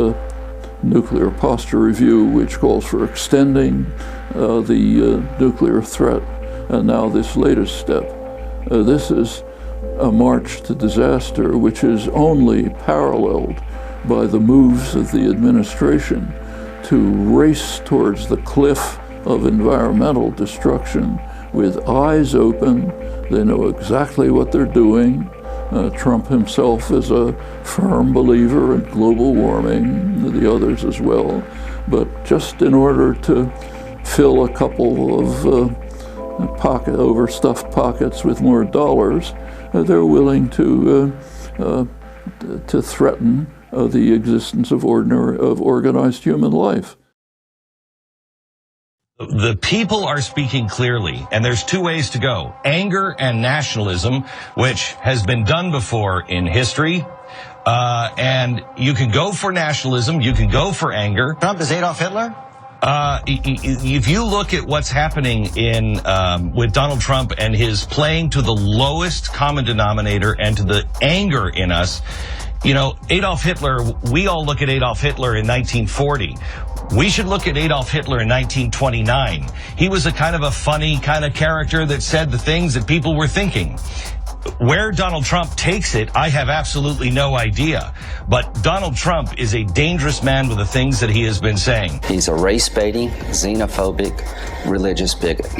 Nuclear Posture Review, which calls for extending the nuclear threat, and now this latest step. This is a march to disaster which is only paralleled by the moves of the administration to race towards the cliff of environmental destruction with eyes open. They know exactly what they're doing. Trump himself is a firm believer in global warming, the others as well. But just in order to fill a couple of overstuffed pockets with more dollars, they're willing to threaten the existence of organized human life. The people are speaking clearly, and there's two ways to go. Anger and nationalism, which has been done before in history. And you can go for nationalism, you can go for anger. Trump is Adolf Hitler? If you look at what's happening with Donald Trump and his playing to the lowest common denominator and to the anger in us, you know, Adolf Hitler, we all look at Adolf Hitler in 1940. We should look at Adolf Hitler in 1929. He was a kind of a funny kind of character that said the things that people were thinking. Where Donald Trump takes it, I have absolutely no idea. But Donald Trump is a dangerous man with the things that he has been saying. He's a race-baiting, xenophobic, religious bigot.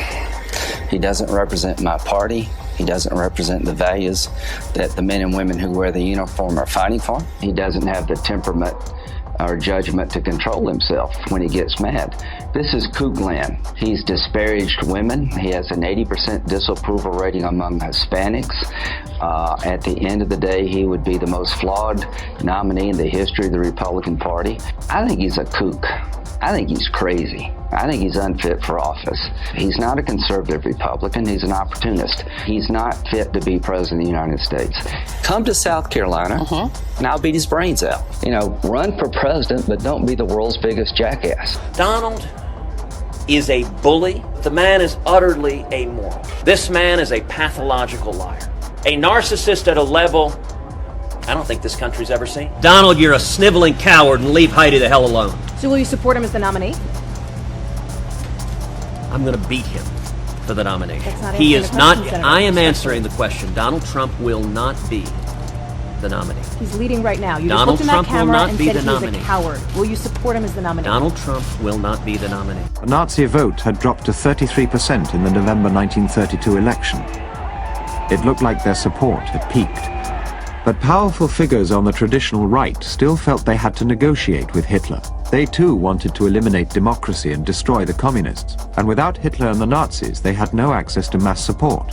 He doesn't represent my party. He doesn't represent the values that the men and women who wear the uniform are fighting for. He doesn't have the temperament or judgment to control himself when he gets mad. This is Coup land. He's disparaged women. He has an 80% disapproval rating among Hispanics. At the end of the day, he would be the most flawed nominee in the history of the Republican Party. I think he's a kook. I think he's crazy. I think he's unfit for office. He's not a conservative Republican. He's an opportunist. He's not fit to be president of the United States. Come to South Carolina, and I'll beat his brains out. You know, run for president, but don't be the world's biggest jackass. Donald is a bully. The man is utterly amoral. This man is a pathological liar. A narcissist at a level I don't think this country's ever seen. Donald, you're a sniveling coward, and leave Heidi the hell alone. So will you support him as the nominee? I'm going to beat him for the nomination. That's not He answering is the not. question, Senator. I am answering the question. Donald Trump will not be the nominee. He's leading right now. You Donald just looked in Trump will that camera not and be said the he's nominee. a coward. Will you support him as the nominee? Donald Trump will not be the nominee. The Nazi vote had dropped to 33% in the November 1932 election. It looked like their support had peaked. But powerful figures on the traditional right still felt they had to negotiate with Hitler. They too wanted to eliminate democracy and destroy the communists. And without Hitler and the Nazis, they had no access to mass support.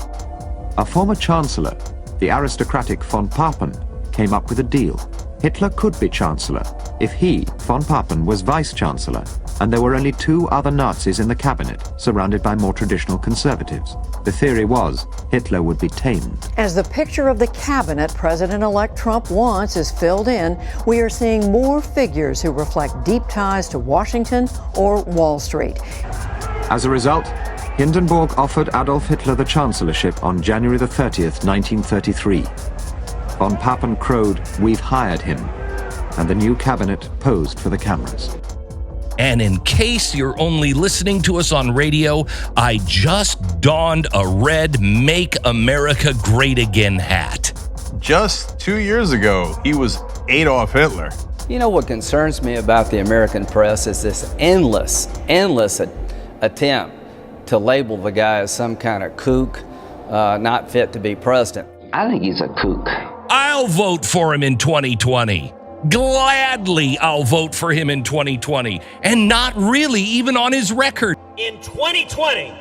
A former chancellor, the aristocratic von Papen, came up with a deal. Hitler could be chancellor if he, von Papen, was vice-chancellor, and there were only 2 other Nazis in the cabinet, surrounded by more traditional conservatives. The theory was Hitler would be tamed. As the picture of the cabinet President-elect Trump wants is filled in, we are seeing more figures who reflect deep ties to Washington or Wall Street. As a result, Hindenburg offered Adolf Hitler the chancellorship on January the 30th, 1933. Von Papen crowed, "We've hired him," and the new cabinet posed for the cameras. And in case you're only listening to us on radio, I just donned a red Make America Great Again hat. Just 2 years ago, he was Adolf Hitler. You know what concerns me about the American press is this endless attempt to label the guy as some kind of kook, not fit to be president. I think he's a kook. I'll vote for him in 2020. Gladly, I'll vote for him in 2020, and not really even on his record. In 2020,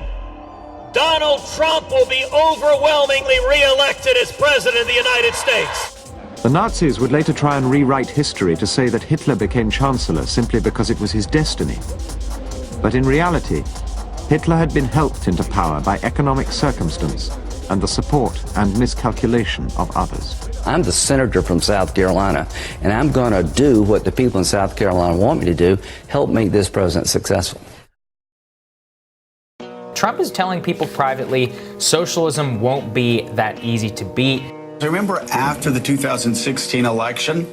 Donald Trump will be overwhelmingly re-elected as President of the United States. The Nazis would later try and rewrite history to say that Hitler became chancellor simply because it was his destiny. But in reality, Hitler had been helped into power by economic circumstance and the support and miscalculation of others. I'm the senator from South Carolina, and I'm going to do what the people in South Carolina want me to do, help make this president successful. Trump is telling people privately socialism won't be that easy to beat. I remember after the 2016 election,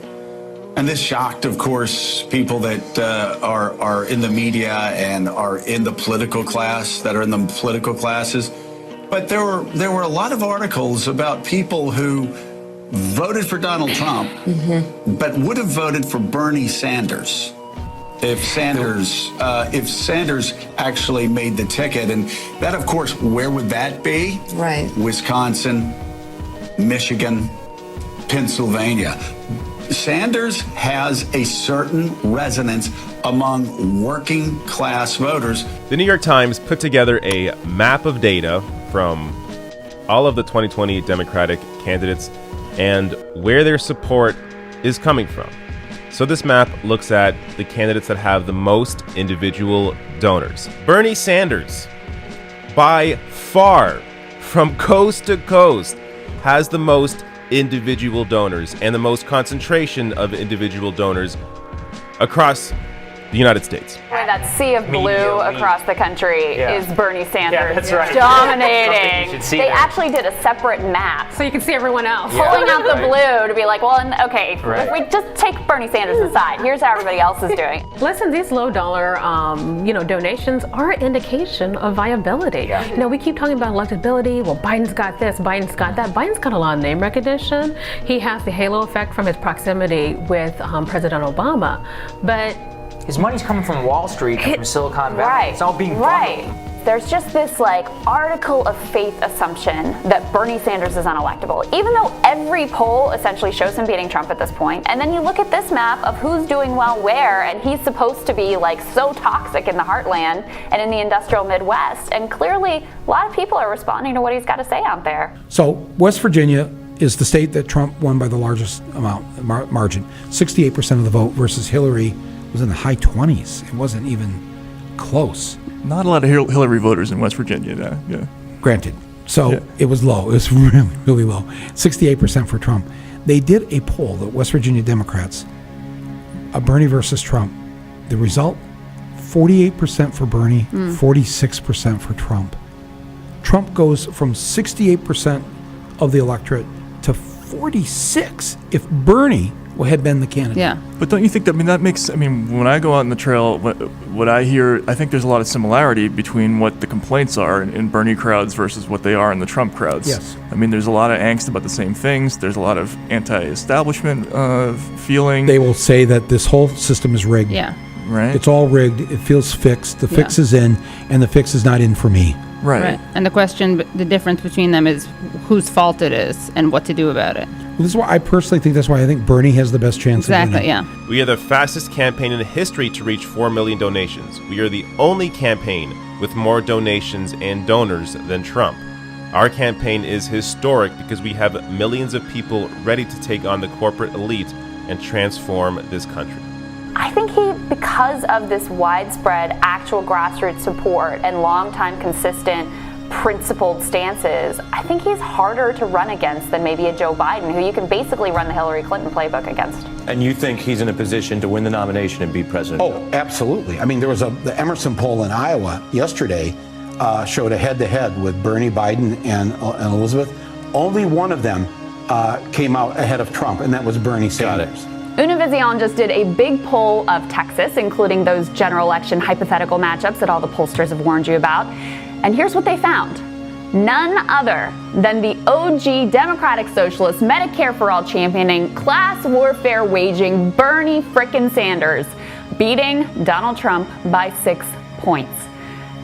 and this shocked, of course, people that are in the media and are in the political class, that are in the political classes. But there were a lot of articles about people who voted for Donald Trump, but would have voted for Bernie Sanders if Sanders actually made the ticket. And that, of course, where would that be? Right. Wisconsin, Michigan, Pennsylvania. Sanders has a certain resonance among working class voters. The New York Times put together a map of data from all of the 2020 Democratic candidates and where their support is coming from. So this map looks at the candidates that have the most individual donors. Bernie Sanders, by far, from coast to coast, has the most individual donors and the most concentration of individual donors across the United States. Where that sea of blue across the country is Bernie Sanders. Yeah, that's right. Dominating. You should see they that. actually did a separate map. So you can see everyone else. Pulling out the blue to be like, well, okay, Right. if we just take Bernie Sanders aside, here's how everybody else is doing. Listen, these low dollar, donations are an indication of viability. Yeah. You know, we keep talking about electability. Well, Biden's got this, Biden's got that. Biden's got a lot of name recognition. He has the halo effect from his proximity with President Obama. But His money's coming from Wall Street and from Silicon Valley. Right. It's all being bundled. Right. There's just this article of faith assumption that Bernie Sanders is unelectable, even though every poll essentially shows him beating Trump at this point. And then you look at this map of who's doing well where, and he's supposed to be so toxic in the heartland and in the industrial Midwest. And clearly, a lot of people are responding to what he's got to say out there. So West Virginia is the state that Trump won by the largest margin, 68% of the vote versus Hillary was in the high 20s. It wasn't even close. Not a lot of Hillary voters in West Virginia. Yeah. Granted. So It was low. It was really, really low. 68% for Trump. They did a poll, the West Virginia Democrats, Bernie versus Trump. The result, 48% for Bernie, 46% for Trump. Trump goes from 68% of the electorate to 46 if Bernie had been the candidate. Yeah. But don't you think that, that makes, when I go out on the trail, what I hear, I think there's a lot of similarity between what the complaints are in Bernie crowds versus what they are in the Trump crowds. Yes. There's a lot of angst about the same things. There's a lot of anti-establishment feeling. They will say that this whole system is rigged. Yeah. Right. It's all rigged. It feels fixed. The fix is in, and the fix is not in for me. Right. And the question, the difference between them is whose fault it is and what to do about it. Well, this is why I personally think that's why I think Bernie has the best chance of winning. Yeah. We are the fastest campaign in history to reach 4 million donations. We are the only campaign with more donations and donors than Trump. Our campaign is historic because we have millions of people ready to take on the corporate elite and transform this country. I think because of this widespread actual grassroots support and long-time consistent principled stances, I think he's harder to run against than maybe a Joe Biden, who you can basically run the Hillary Clinton playbook against. And you think he's in a position to win the nomination and be president? Oh, absolutely. There was the Emerson poll in Iowa yesterday showed a head-to-head with Bernie, Biden, and Elizabeth. Only one of them came out ahead of Trump, and that was Bernie Sanders. Univision just did a big poll of Texas, including those general election hypothetical matchups that all the pollsters have warned you about. And here's what they found. None other than the OG Democratic Socialist, Medicare for All championing, class warfare waging Bernie frickin' Sanders, beating Donald Trump by 6 points.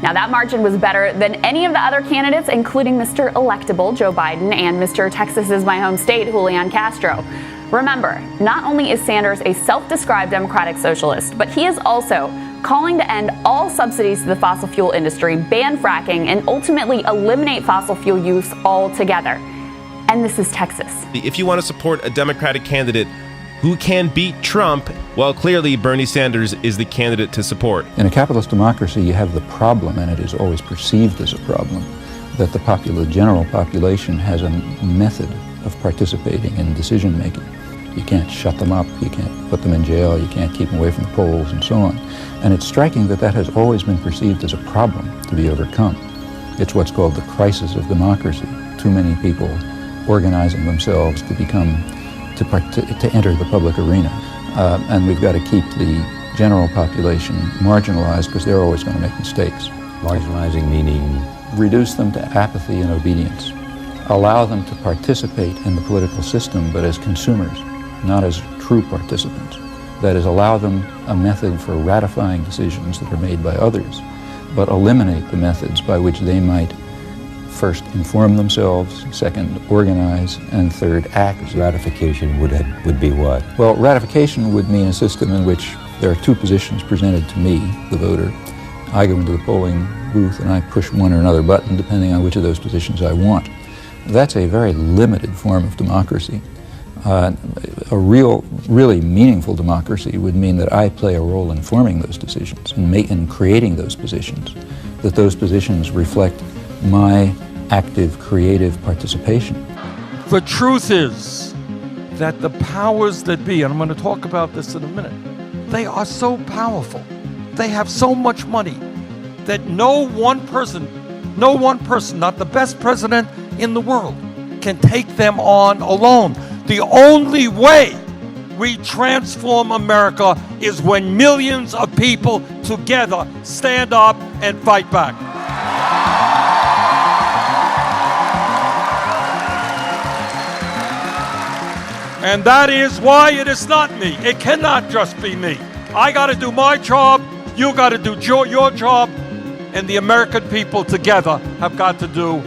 Now, that margin was better than any of the other candidates, including Mr. Electable Joe Biden and Mr. Texas is my home state, Julian Castro. Remember, not only is Sanders a self-described democratic socialist, but he is also calling to end all subsidies to the fossil fuel industry, ban fracking, and ultimately eliminate fossil fuel use altogether. And this is Texas. If you want to support a Democratic candidate who can beat Trump, well, clearly Bernie Sanders is the candidate to support. In a capitalist democracy, you have the problem, and it is always perceived as a problem, that the general population has a method of participating in decision making. You can't shut them up, you can't put them in jail, you can't keep them away from the polls, and so on. And it's striking that that has always been perceived as a problem to be overcome. It's what's called the crisis of democracy. Too many people organizing themselves to enter the public arena. And we've got to keep the general population marginalized because they're always going to make mistakes. Marginalizing meaning? Reduce them to apathy and obedience. Allow them to participate in the political system, but as consumers, not as true participants. That is, allow them a method for ratifying decisions that are made by others, but eliminate the methods by which they might first inform themselves, second organize, and third act. Ratification would be what? Well, ratification would mean a system in which there are two positions presented to me, the voter. I go into the polling booth and I push one or another button depending on which of those positions I want. That's a very limited form of democracy. A really meaningful democracy would mean that I play a role in forming those decisions and in creating those positions, that those positions reflect my active, creative participation. The truth is that the powers that be, and I'm going to talk about this in a minute, they are so powerful. They have so much money that no one person, not the best president in the world, can take them on alone. The only way we transform America is when millions of people together stand up and fight back. And that is why it is not me. It cannot just be me. I got to do my job, you got to do your job, and the American people together have got to do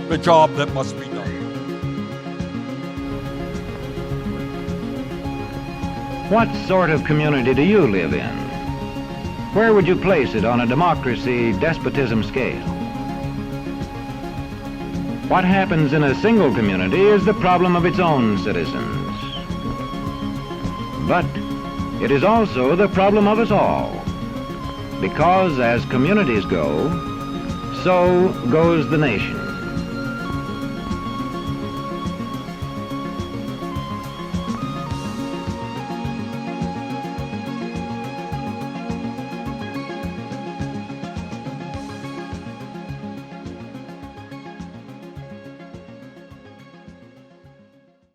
the job that must be done. What sort of community do you live in? Where would you place it on a democracy-despotism scale? What happens in a single community is the problem of its own citizens. But it is also the problem of us all, because as communities go, so goes the nation.